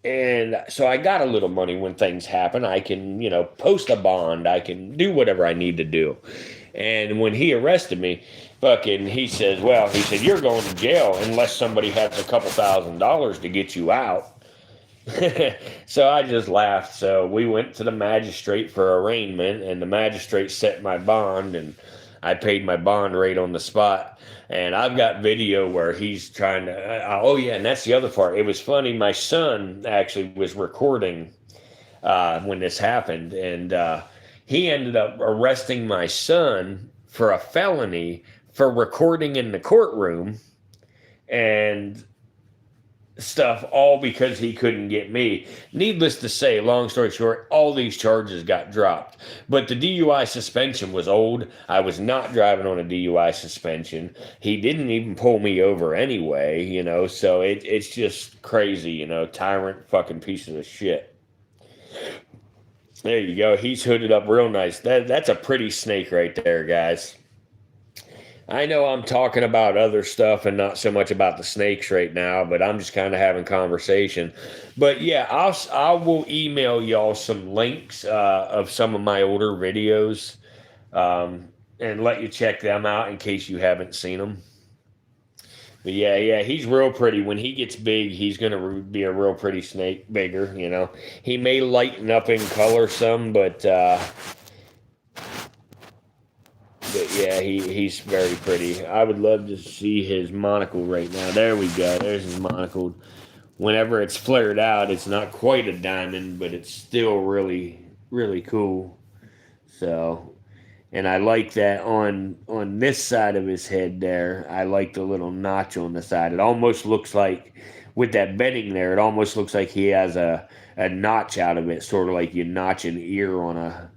And so I got a little money when things happen. I can, post a bond. I can do whatever I need to do. And when he arrested me, he said, you're going to jail unless somebody has a couple $1,000s to get you out. So I just laughed. So we went to the magistrate for arraignment, and the magistrate set my bond, and I paid my bond rate on the spot. And I've got video where he's trying to, and that's the other part. It was funny. My son actually was recording when this happened, and he ended up arresting my son for a felony for recording in the courtroom and stuff, all because he couldn't get me. Needless to say, long story short, all these charges got dropped. But the DUI suspension was old. I was not driving on a DUI suspension. He didn't even pull me over anyway, so it's just crazy, tyrant fucking pieces of shit. There you go. He's hooded up real nice. That's a pretty snake right there, guys. I know I'm talking about other stuff and not so much about the snakes right now, but I'm just kind of having conversation. But yeah, I will email y'all some links of some of my older videos and let you check them out in case you haven't seen them. But yeah, he's real pretty. When he gets big, he's going to be a real pretty snake, bigger, He may lighten up in color some, but yeah, he's very pretty. I would love to see his monocle right now. There we go. There's his monocle. Whenever it's flared out, it's not quite a diamond, but it's still really, really cool. So, and I like that on this side of his head there. I like the little notch on the side. It almost looks like, with that bedding there, it almost looks like he has a notch out of it, sort of like you notch an ear on a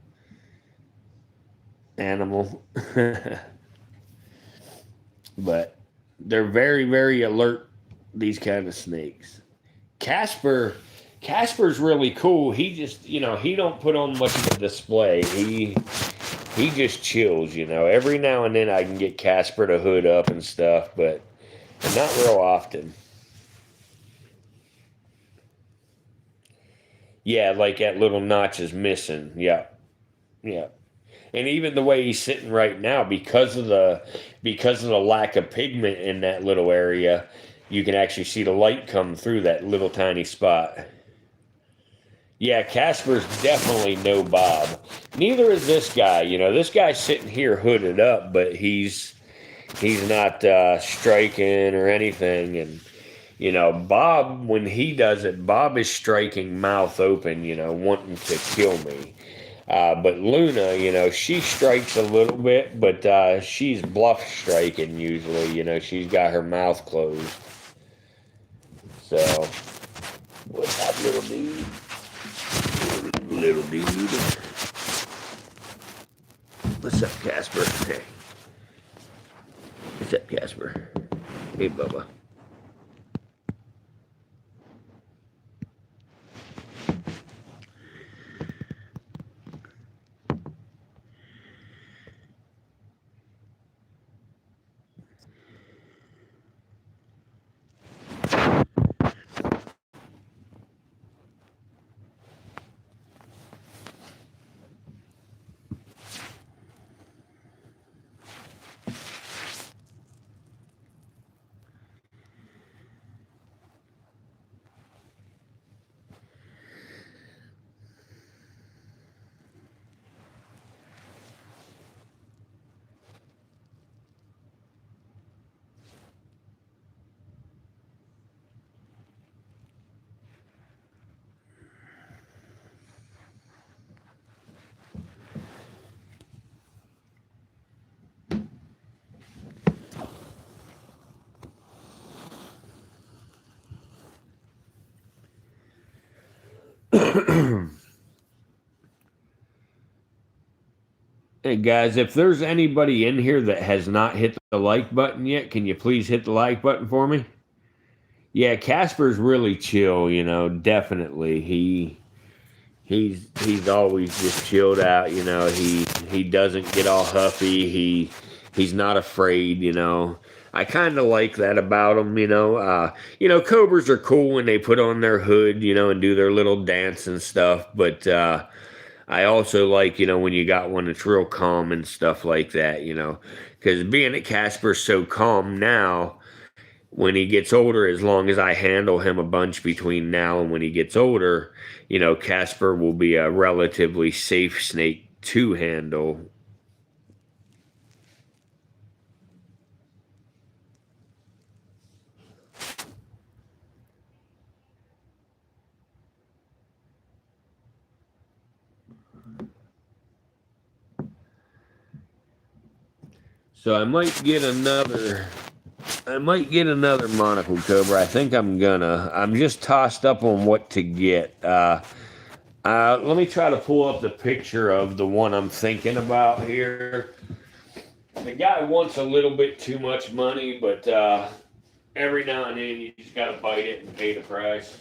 animal. But they're very, very alert, these kind of snakes. Casper Casper's really cool. He just, he don't put on much of a display. He just chills, Every now and then I can get Casper to hood up and stuff, but not real often. Yeah, like that little notch is missing. Yeah, yeah. And even the way he's sitting right now, because of the lack of pigment in that little area, you can actually see the light come through that little tiny spot. Yeah, Casper's definitely no Bob. Neither is this guy. This guy's sitting here hooded up, but he's not striking or anything. And Bob, when he does it, Bob is striking mouth open. Wanting to kill me. But Luna, she strikes a little bit, but she's bluff striking usually. She's got her mouth closed. So, what's up, little dude? Little dude. What's up, Casper? Hey. What's up, Casper? Hey, Bubba. Hey guys, if there's anybody in here that has not hit the like button yet, can you please hit the like button for me? Yeah, Casper's really chill, definitely. He's always just chilled out, he doesn't get all huffy. He's not afraid. I kind of like that about him. Cobras are cool when they put on their hood, and do their little dance and stuff, but I also like, when you got one that's real calm and stuff like that, because being that Casper's so calm now, when he gets older, as long as I handle him a bunch between now and when he gets older, Casper will be a relatively safe snake to handle. So I might get another monocle cobra. I think I'm just tossed up on what to get. Let me try to pull up the picture of the one I'm thinking about here. The guy wants a little bit too much money, but every now and then you just got to bite it and pay the price.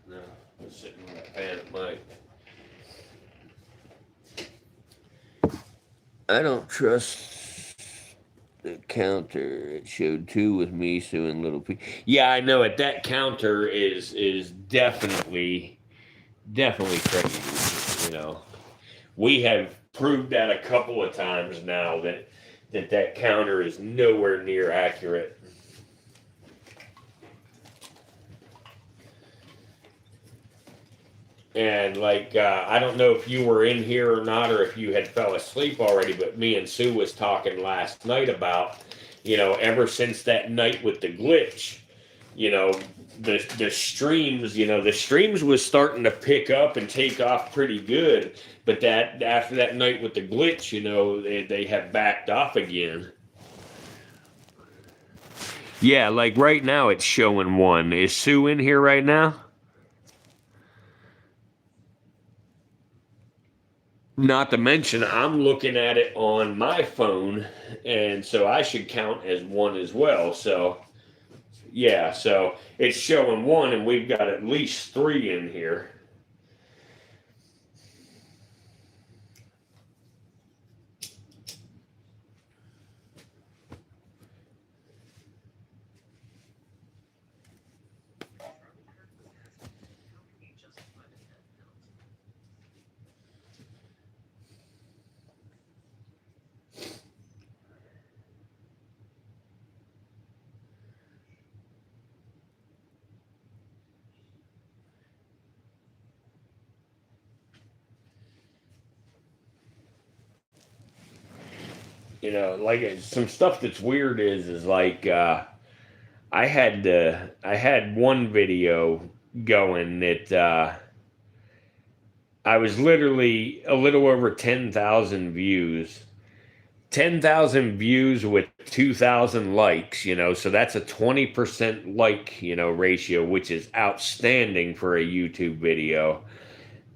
No, I'm sitting on that fan at mic. I don't trust the counter. It showed 2 with Misu and Little P. Yeah, I know it. That counter is definitely crazy. We have proved that a couple of times now that counter is nowhere near accurate. And like, I don't know if you were in here or not, or if you had fell asleep already, but me and Sue was talking last night about, ever since that night with the glitch, you know, the streams, the streams was starting to pick up and take off pretty good. But that after that night with the glitch, they have backed off again. Yeah, like right now it's showing one. Is Sue in here right now? Not to mention, I'm looking at it on my phone, and so I should count as one as well. So, yeah, so it's showing one, and we've got at least three in here. Like some stuff that's weird is like I had one video going that I was literally a little over 10,000 views. 10,000 views with 2,000 likes, so that's a 20% like, ratio, which is outstanding for a YouTube video.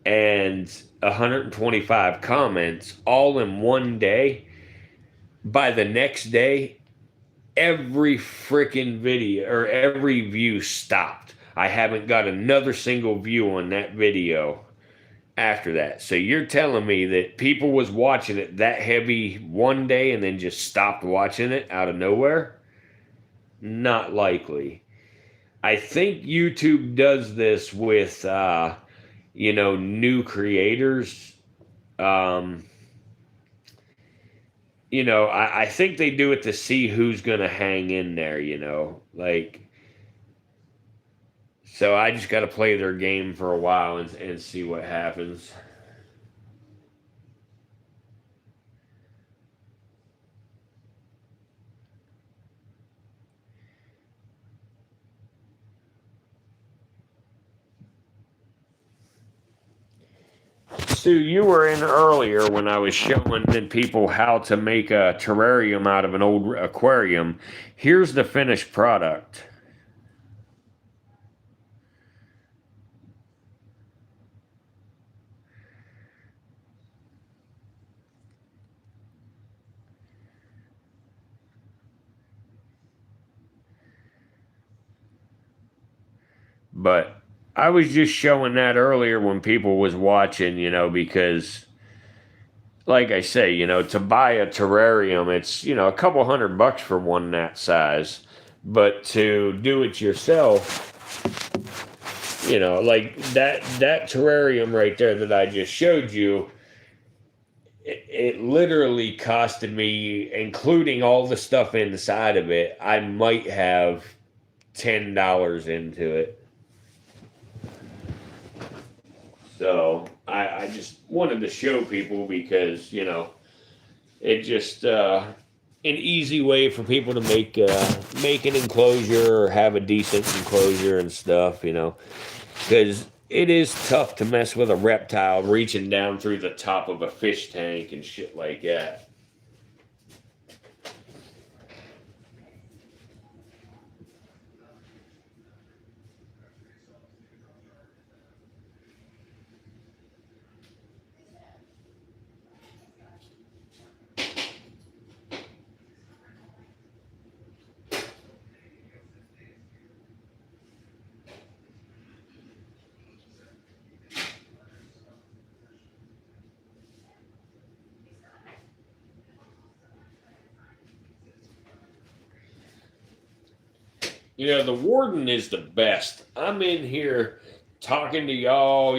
And 125 comments all in one day. By the next day, every freaking video or every view stopped. I haven't got another single view on that video after that. So you're telling me that people was watching it that heavy one day and then just stopped watching it out of nowhere? Not likely. I think YouTube does this with new creators. Um, I think they do it to see who's gonna hang in there, like, so I just gotta play their game for a while and see what happens. Sue, you were in earlier when I was showing people how to make a terrarium out of an old aquarium. Here's the finished product. But I was just showing that earlier when people was watching, because like I say, to buy a terrarium, it's, a couple $100 for one that size. But to do it yourself, like that terrarium right there that I just showed you, it literally costed me, including all the stuff inside of it, I might have $10 into it. So I just wanted to show people because, it just an easy way for people to make an enclosure or have a decent enclosure and stuff, because it is tough to mess with a reptile reaching down through the top of a fish tank and shit like that. The warden is the best. I'm in here talking to y'all,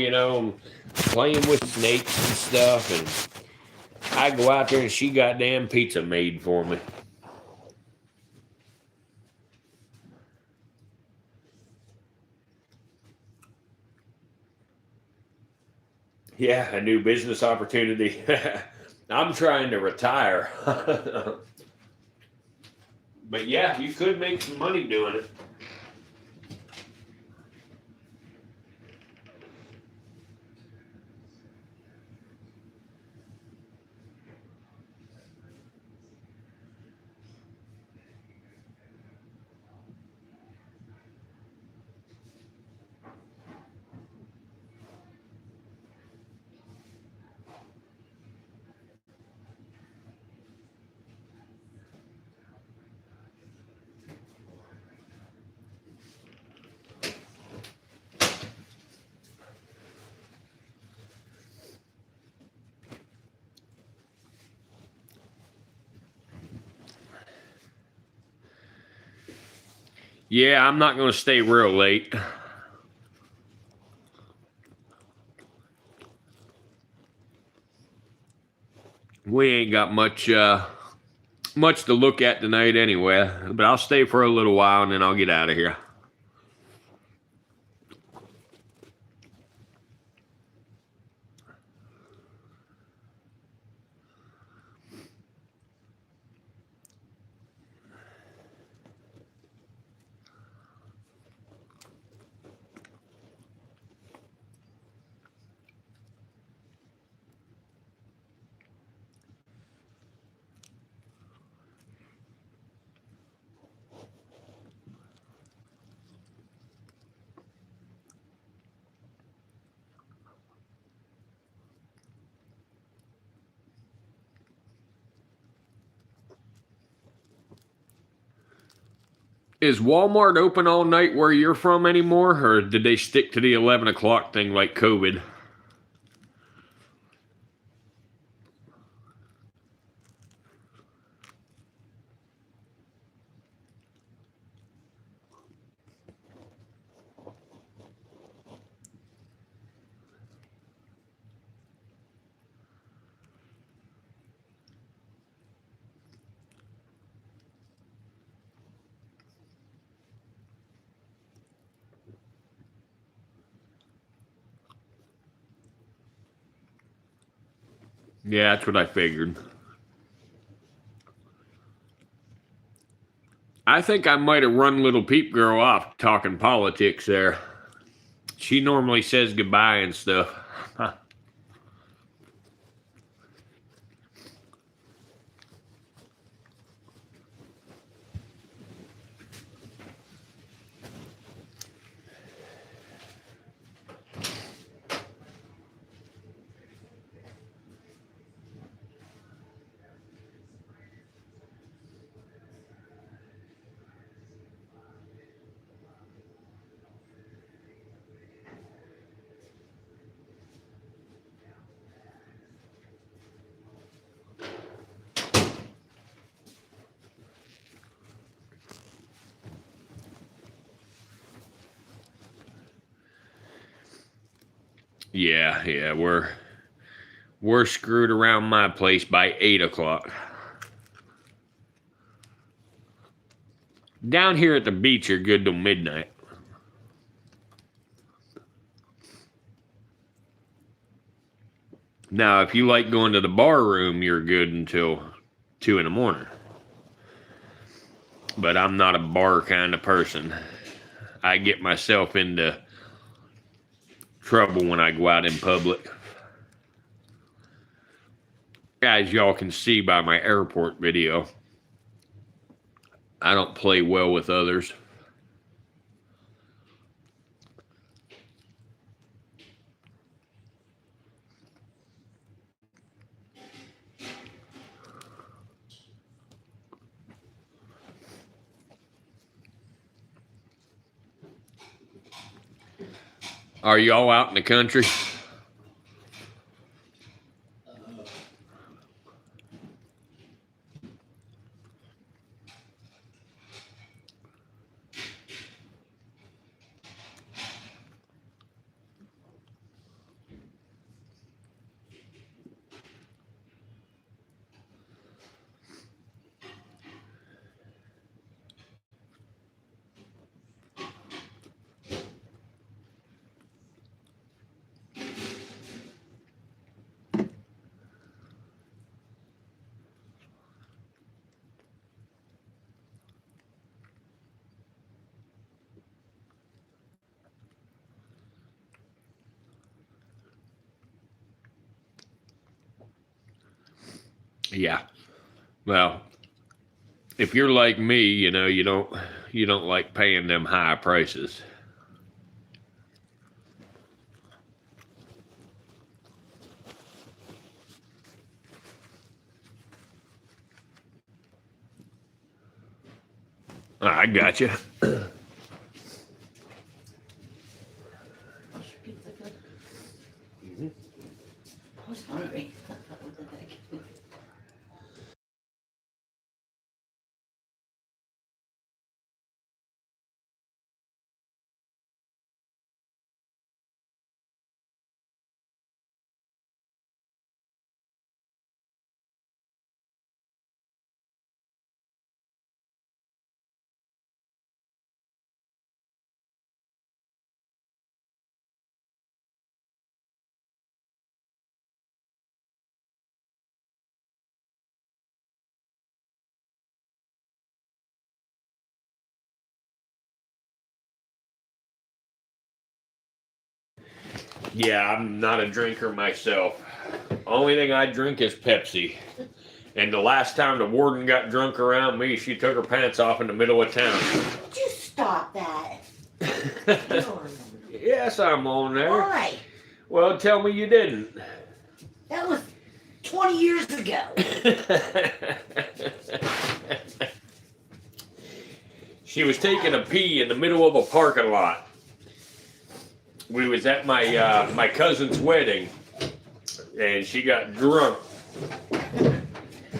playing with snakes and stuff, and I go out there and she got damn pizza made for me. Yeah, a new business opportunity. I'm trying to retire. But yeah, you could make some money doing it. Yeah, I'm not going to stay real late. We ain't got much to look at tonight anyway, but I'll stay for a little while and then I'll get out of here. Is Walmart open all night where you're from anymore, or did they stick to the 11 o'clock thing like COVID? Yeah, that's what I figured. I think I might have run little peep girl off talking politics there. She normally says goodbye and stuff. Yeah, we're screwed around my place by 8 o'clock. Down here at the beach, you're good till midnight. Now, if you like going to the bar room, you're good until 2 in the morning. But I'm not a bar kind of person. I get myself into trouble when I go out in public. As y'all can see by my airport video, I don't play well with others. Are y'all out in the country? Yeah. Well, if you're like me, you don't like paying them high prices. I got you. I was hungry. Yeah, I'm not a drinker myself. Only thing I drink is Pepsi. And the last time the warden got drunk around me, she took her pants off in the middle of town. Would you stop that? Yes, I'm on there. Why? Well, tell me you didn't. That was 20 years ago. She was taking a pee in the middle of a parking lot. We was at my cousin's wedding, and she got drunk.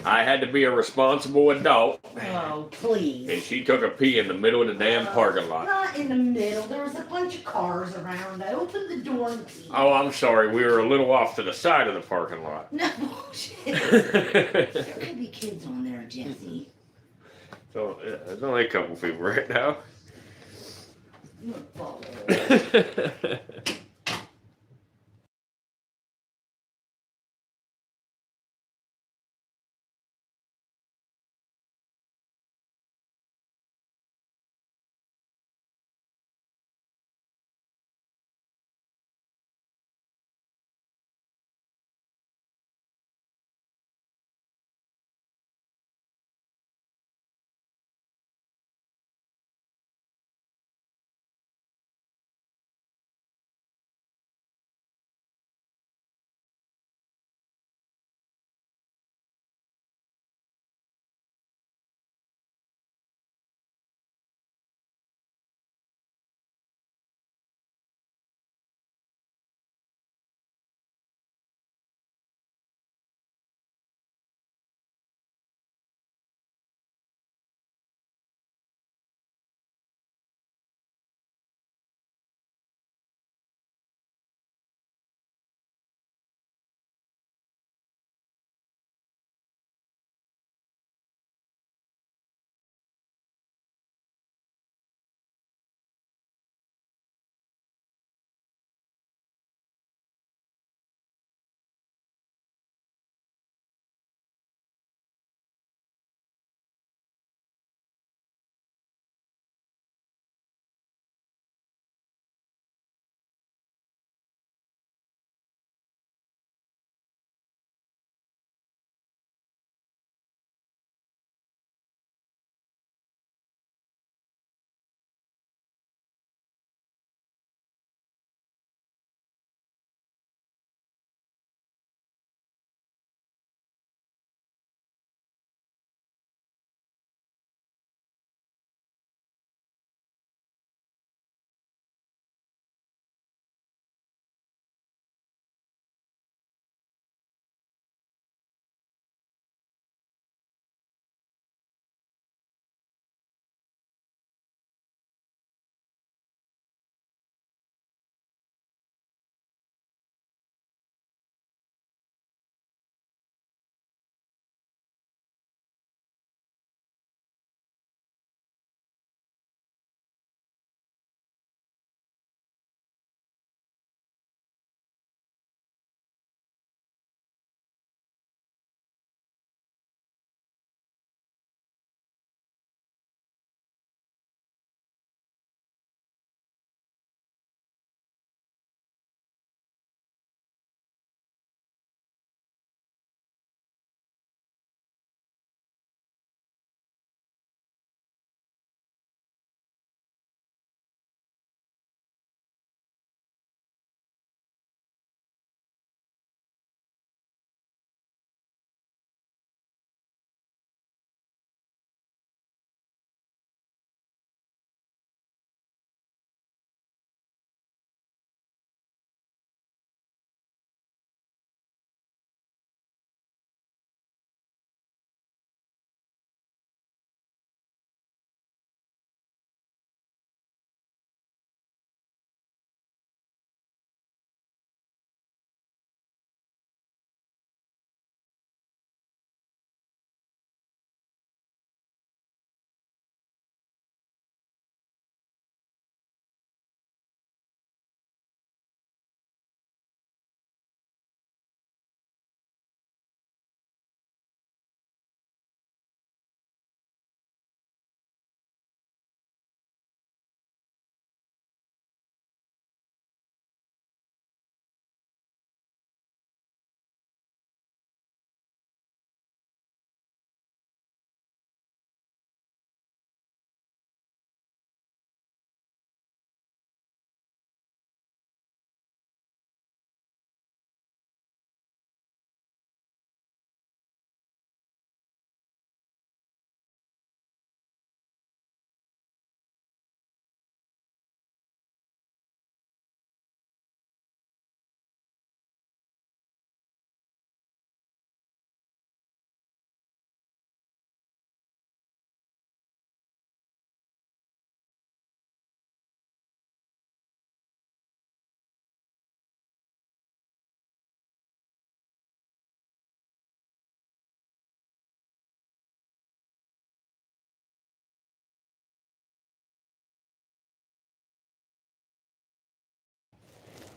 I had to be a responsible adult. Oh, please. And she took a pee in the middle of the damn parking lot. Not in the middle. There was a bunch of cars around. I opened the door and peed. Oh, I'm sorry. We were a little off to the side of the parking lot. No bullshit. There could be kids on there, Jesse. So, yeah, there's only a couple people right now.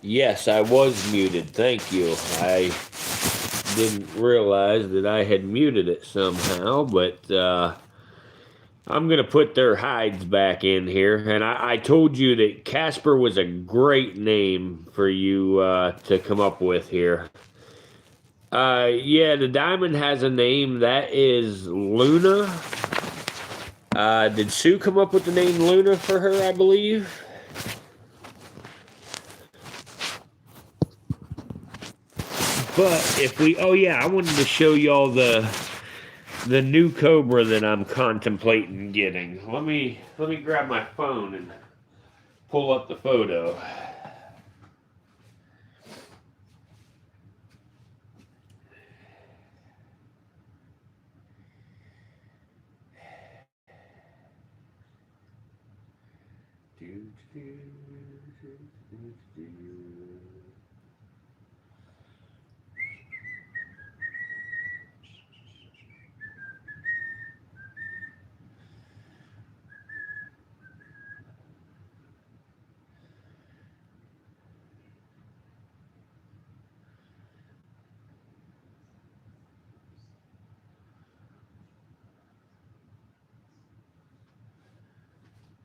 Yes, I was muted. Thank you. I didn't realize that I had muted it somehow, but I'm going to put their hides back in here. And I told you that Casper was a great name for you to come up with here. Yeah, the diamond has a name. That is Luna. Did Sue come up with the name Luna for her, I believe? But if we, oh yeah, I wanted to show y'all the new Cobra that I'm contemplating getting. Let me grab my phone and pull up the photo.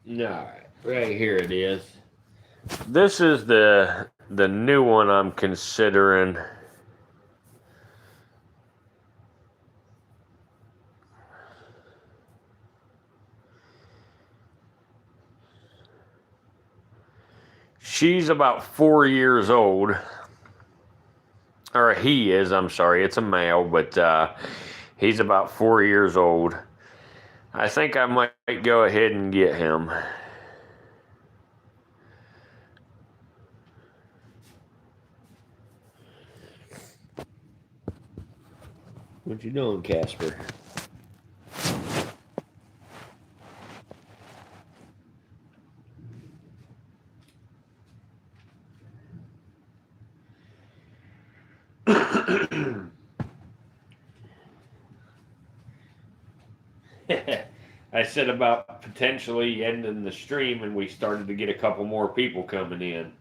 Alright, right here it is. This is the new one I'm considering. She's about 4 years old. Or he is, I'm sorry. It's a male, but he's about 4 years old. I think I might go ahead and get him. What you doing, Casper? I said about potentially ending the stream, and we started to get a couple more people coming in.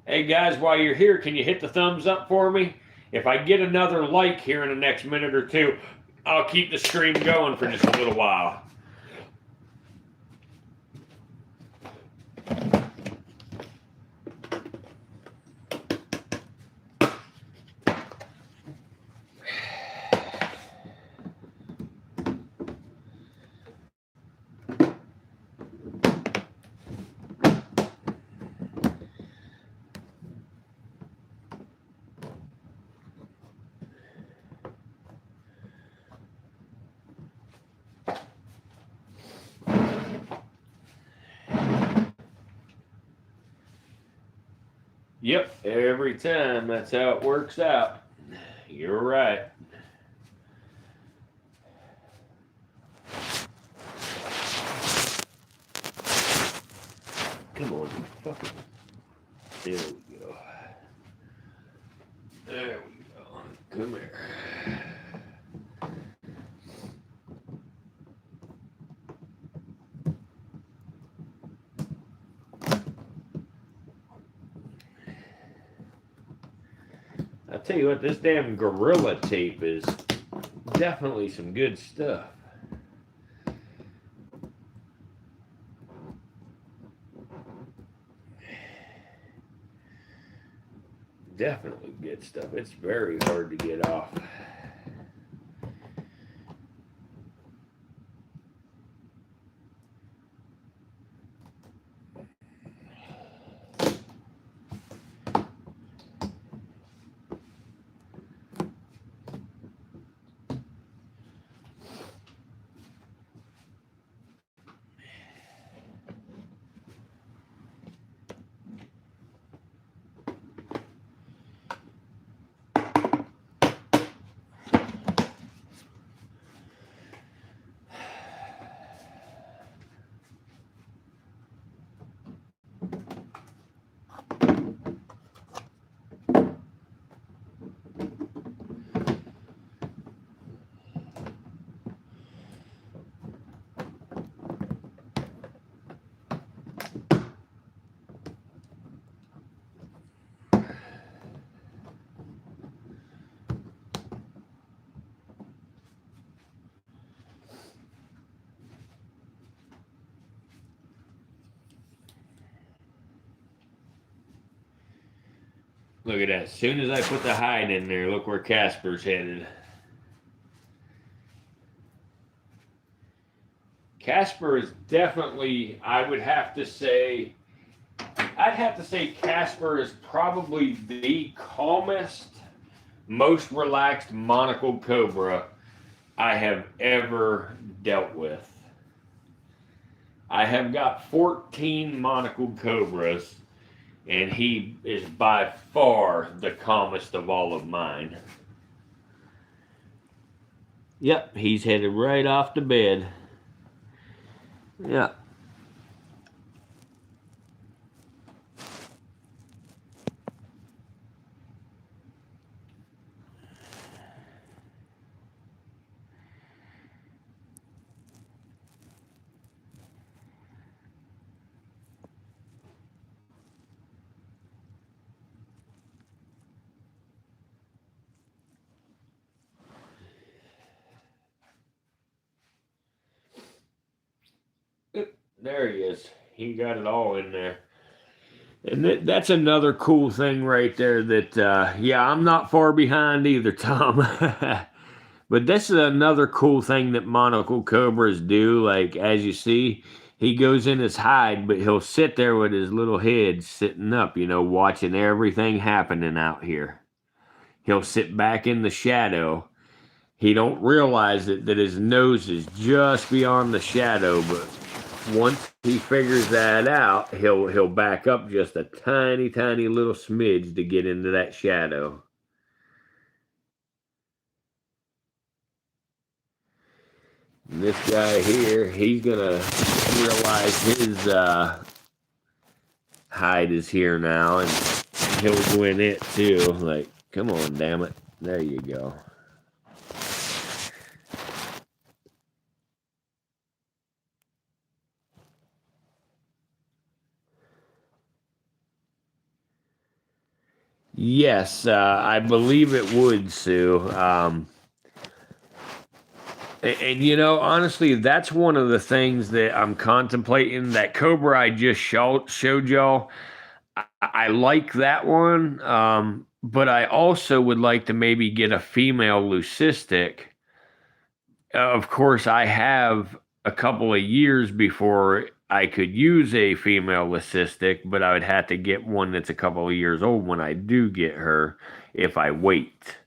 Hey guys, while you're here, can you hit the thumbs up for me? If I get another like here in the next minute or two, I'll keep the stream going for just a little while. Yep, every time. That's how it works out. You're right. Come on, you fucking. There we go. There we go. Come here. I'll tell you what, this damn Gorilla Tape is definitely some good stuff. Definitely good stuff. It's very hard to get off. Look at that. As soon as I put the hide in there, look where Casper's headed. Casper is definitely, I'd have to say Casper is probably the calmest, most relaxed monocled cobra I have ever dealt with. I have got 14 monocled cobras, and he is by far the calmest of all of mine. Yep, he's headed right off to bed. Yeah. There he is. He got it all in there. And that's another cool thing right there that, yeah, I'm not far behind either, Tom. But this is another cool thing that monocle cobras do. Like, as you see, he goes in his hide, but he'll sit there with his little head sitting up, you know, watching everything happening out here. He'll sit back in the shadow. He don't realize that his nose is just beyond the shadow, but once he figures that out, he'll back up just a tiny, tiny little smidge to get into that shadow. And this guy here, he's gonna realize his hide is here now, and he'll go in it too. Like, come on, damn it. There you go. Yes, I believe it would, Sue. And you know, honestly, that's one of the things that I'm contemplating. That Cobra I just showed y'all, I like that one, but I also would like to maybe get a female leucistic. Of course, I have a couple of years before I could use a female leucistic, but I would have to get one that's a couple of years old when I do get her if I wait.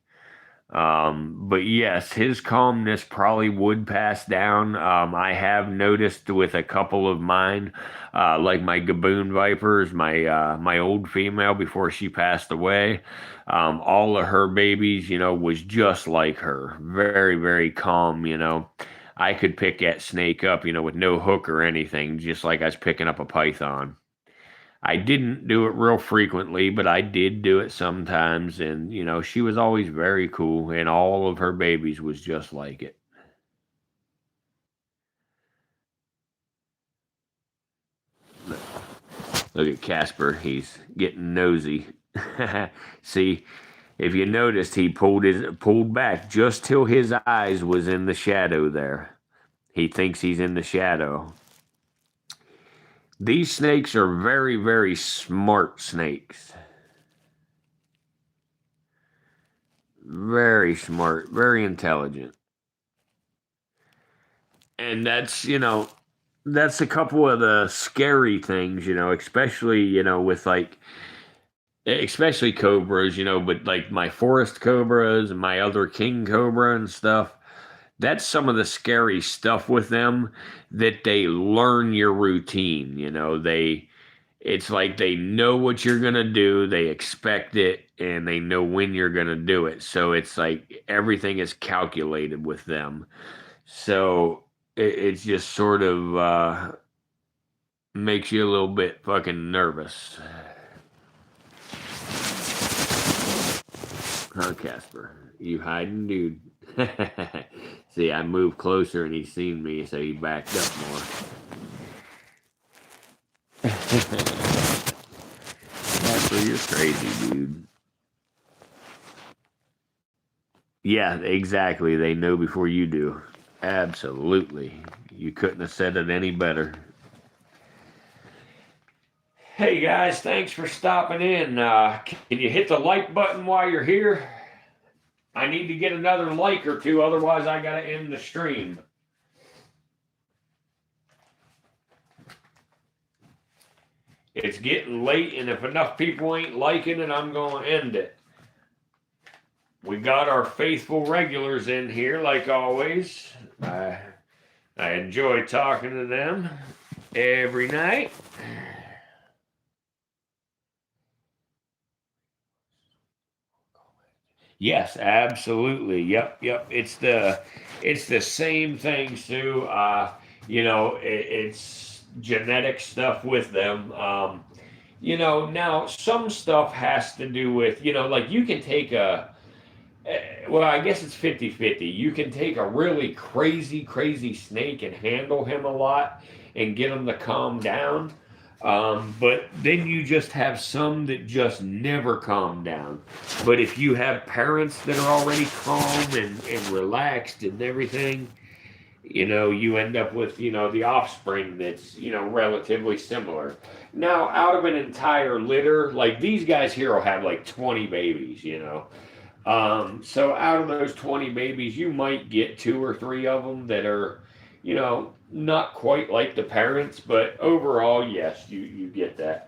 But yes, his calmness probably would pass down. I have noticed with a couple of mine, like my Gaboon Vipers, my old female before she passed away, all of her babies, you know, was just like her. Very, very calm, you know. I could pick that snake up, you know, with no hook or anything, just like I was picking up a python. I didn't do it real frequently, but I did do it sometimes. And, you know, she was always very cool, and all of her babies was just like it. Look at Casper. He's getting nosy. See, if you noticed, he pulled back just till his eyes was in the shadow there. He thinks he's in the shadow. These snakes are very, very smart snakes. Very smart, very intelligent. And that's, you know, that's a couple of the scary things, you know, especially, you know, with like, especially cobras, you know, but like my forest cobras and my other king cobra and stuff. That's some of the scary stuff with them, that they learn your routine, you know, it's like they know what you're going to do, they expect it, and they know when you're going to do it. So it's like everything is calculated with them. So it's just sort of makes you a little bit fucking nervous. Huh, Casper? You hiding, dude? See, I moved closer and he's seen me, so he backed up more. Casper, you're crazy, dude. Yeah, exactly. They know before you do. Absolutely. You couldn't have said it any better. Hey guys, thanks for stopping in. Can you hit the like button while you're here? I need to get another like or two, otherwise I gotta end the stream. It's getting late, and if enough people ain't liking it, I'm gonna end it. We got our faithful regulars in here, like always. I enjoy talking to them every night. Yes, absolutely. Yep. It's the same thing, Sue. It's genetic stuff with them. Now some stuff has to do with, like you can take well, I guess it's 50-50. You can take a really crazy snake and handle him a lot and get him to calm down. But then you just have some that just never calm down. But if you have parents that are already calm and relaxed and everything, you end up with, the offspring that's, relatively similar. Now, out of an entire litter, like these guys here will have like 20 babies, So out of those 20 babies, you might get 2 or 3 of them that are, not quite like the parents, but overall, yes, you get that.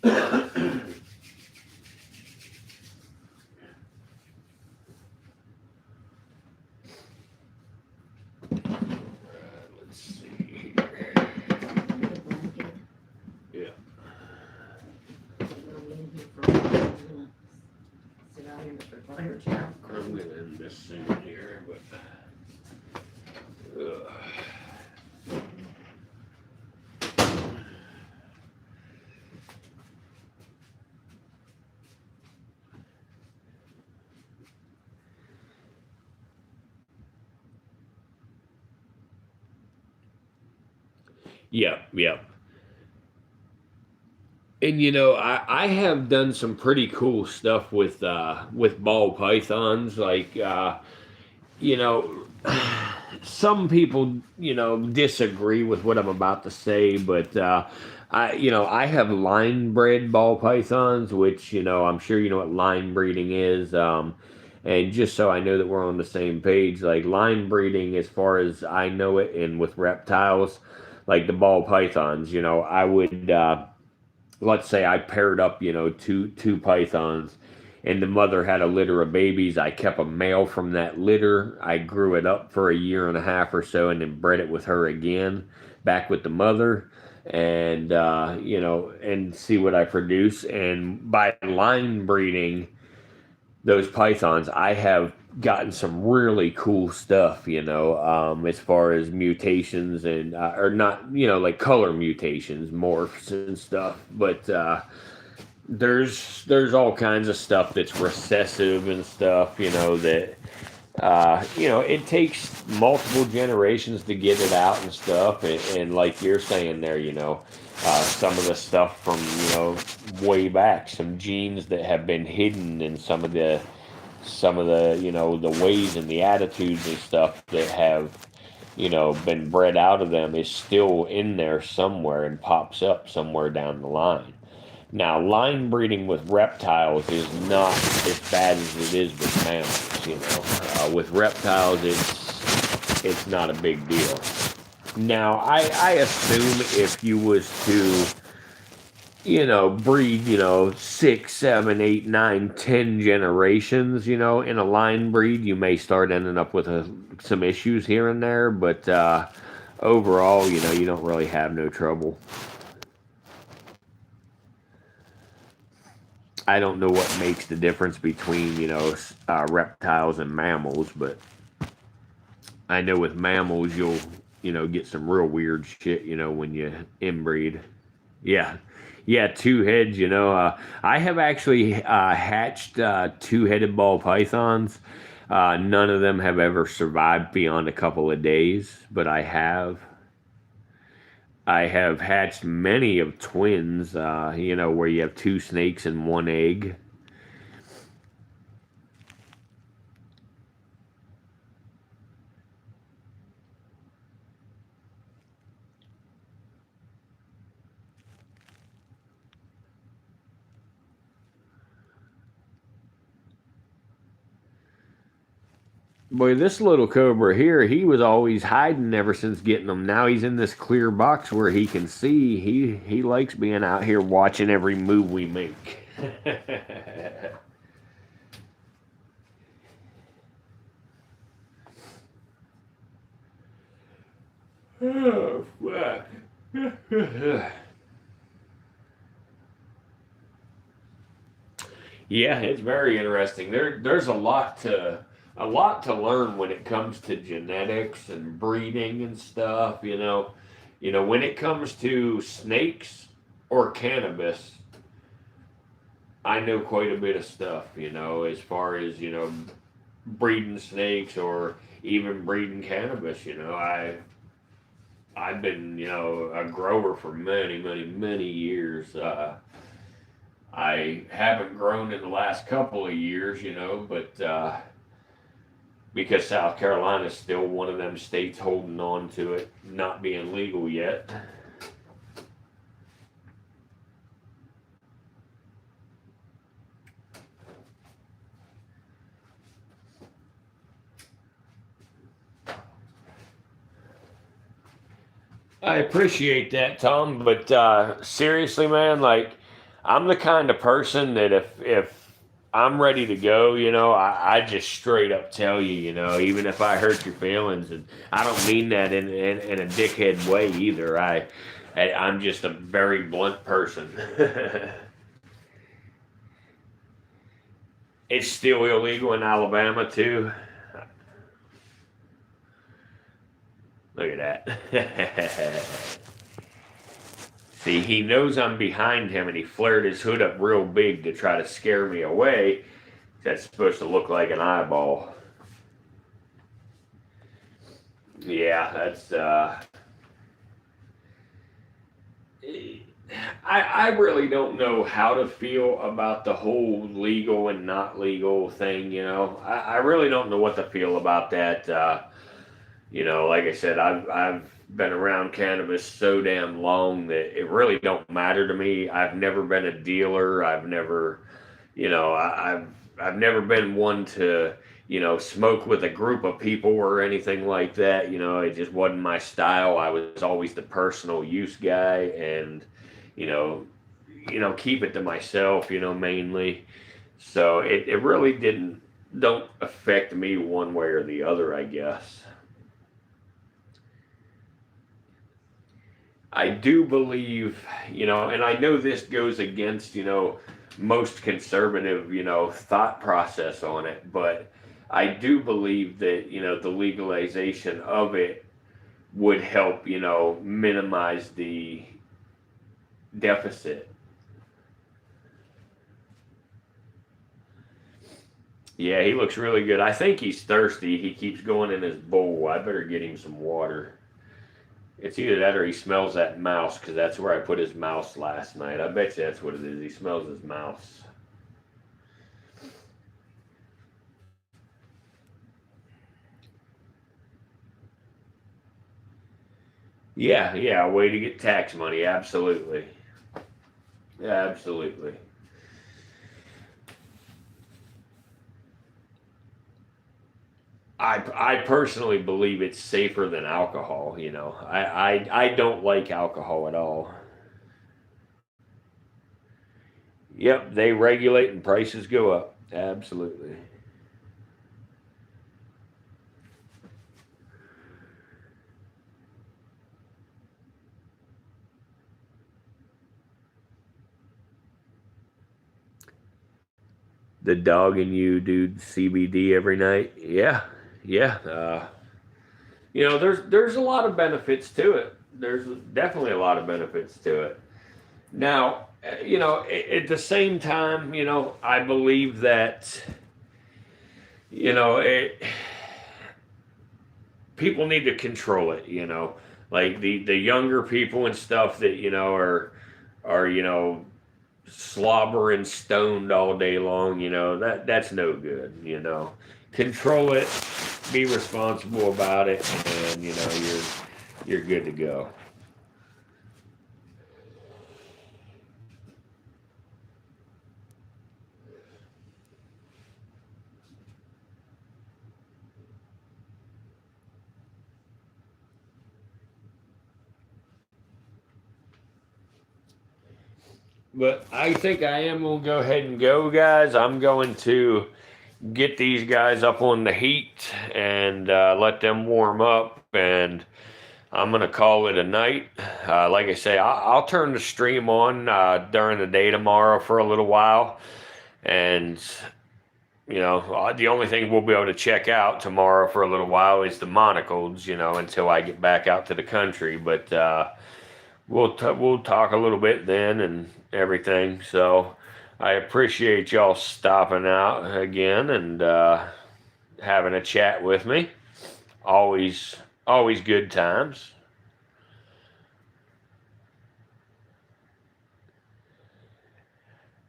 Let's see here. Yeah. I'm gonna end this soon here, but yeah. And I have done some pretty cool stuff with ball pythons, like you know, some people, disagree with what I'm about to say, but I have line bred ball pythons, which, I'm sure you know what line breeding is. And just so I know that we're on the same page, like line breeding, as far as I know it, and with reptiles, like the ball pythons, I would, let's say I paired up, two pythons, and the mother had a litter of babies. I kept a male from that litter. I grew it up for a year and a half or so, and then bred it with her again, back with the mother, and and see what I produce. And by line breeding those pythons, I have gotten some really cool stuff, as far as mutations and, or not, like color mutations, morphs and stuff. But there's all kinds of stuff that's recessive and stuff, that, it takes multiple generations to get it out and stuff. And like you're saying there, some of the stuff from, way back, some genes that have been hidden, and some of the the ways and the attitudes and stuff that have been bred out of them is still in there somewhere and pops up somewhere down the line. Now, line breeding with reptiles is not as bad as it is with mammals. With reptiles, it's not a big deal. Now, I assume if you was to, breed, 6, 7, 8, 9, 10 generations, in a line breed, you may start ending up with some issues here and there, but overall, you don't really have no trouble. I don't know what makes the difference between, reptiles and mammals, but I know with mammals, you'll, get some real weird shit, when you inbreed. Yeah. Yeah, two heads, you know. I have actually hatched two-headed ball pythons. None of them have ever survived beyond a couple of days, but I have hatched many of twins, you know, where you have two snakes and one egg. Boy, this little cobra here, he was always hiding ever since getting him. Now he's in this clear box where he can see. He likes being out here watching every move we make. Oh, fuck. Yeah, it's very interesting. There's a lot to learn when it comes to genetics and breeding and stuff, you know. You know, when it comes to snakes or cannabis, I know quite a bit of stuff, you know, as far as, you know, breeding snakes or even breeding cannabis, you know. I've been, you know, a grower for many, many, many years. I haven't grown in the last couple of years, you know, but because South Carolina is still one of them states holding on to it, not being legal yet. I appreciate that, Tom, but seriously, man, like I'm the kind of person that if I'm ready to go, you know, I just straight up tell you, you know, even if I hurt your feelings, and I don't mean that in a dickhead way either. I'm just a very blunt person. It's still illegal in Alabama too. Look at that. See, he knows I'm behind him and he flared his hood up real big to try to scare me away. That's supposed to look like an eyeball. Yeah, that's I really don't know how to feel about the whole legal and not legal thing, you know. I really don't know what to feel about that. You know, like I said, I've been around cannabis so damn long that it really don't matter to me. I've never been a dealer. I've never, you know, I've never been one to, you know, smoke with a group of people or anything like that. You know, it just wasn't my style. I was always the personal use guy, and you know, keep it to myself. You know, mainly. So it really don't affect me one way or the other, I guess. I do believe, you know, and I know this goes against, you know, most conservative, you know, thought process on it, but I do believe that, you know, the legalization of it would help, you know, minimize the deficit. Yeah, he looks really good. I think he's thirsty. He keeps going in his bowl. I better get him some water. It's either that or he smells that mouse, because that's where I put his mouse last night. I bet you that's what it is. He smells his mouse. Yeah, yeah, a way to get tax money. Absolutely. Absolutely. I personally believe it's safer than alcohol. You know, I don't like alcohol at all. Yep, they regulate and prices go up. Absolutely. The dog and you do CBD every night. Yeah, yeah. You know, there's a lot of benefits to it. There's definitely a lot of benefits to it. Now, at the same time, I believe that, you know, it, people need to control it, like the younger people and stuff that, are, slobbering stoned all day long, that's no good. Control it, be responsible about it, and, you're good to go. But I think I am going to go ahead and go, guys. I'm going to get these guys up on the heat and let them warm up. And I'm going to call it a night. Like I say, I'll turn the stream on during the day tomorrow for a little while. And, the only thing we'll be able to check out tomorrow for a little while is the monocles, until I get back out to the country. But we'll talk a little bit then and everything. So I appreciate y'all stopping out again and having a chat with me. Always good times.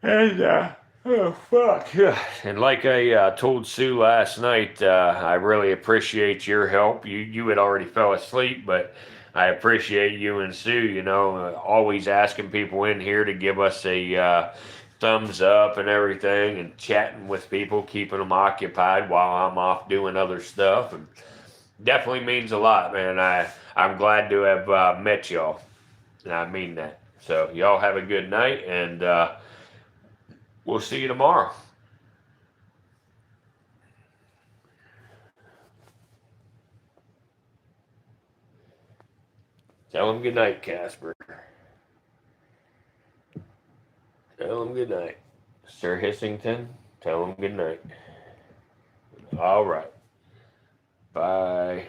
And oh fuck! And like I told Sue last night, I really appreciate your help. You had already fell asleep, but I appreciate you and Sue. Always asking people in here to give us a thumbs up and everything, and chatting with people, keeping them occupied while I'm off doing other stuff, and definitely means a lot, man. I'm glad to have met y'all, and I mean that. So y'all have a good night, and we'll see you tomorrow. Tell him good night, Casper. Tell him good night. Sir Hissington, tell him good night. All right. Bye.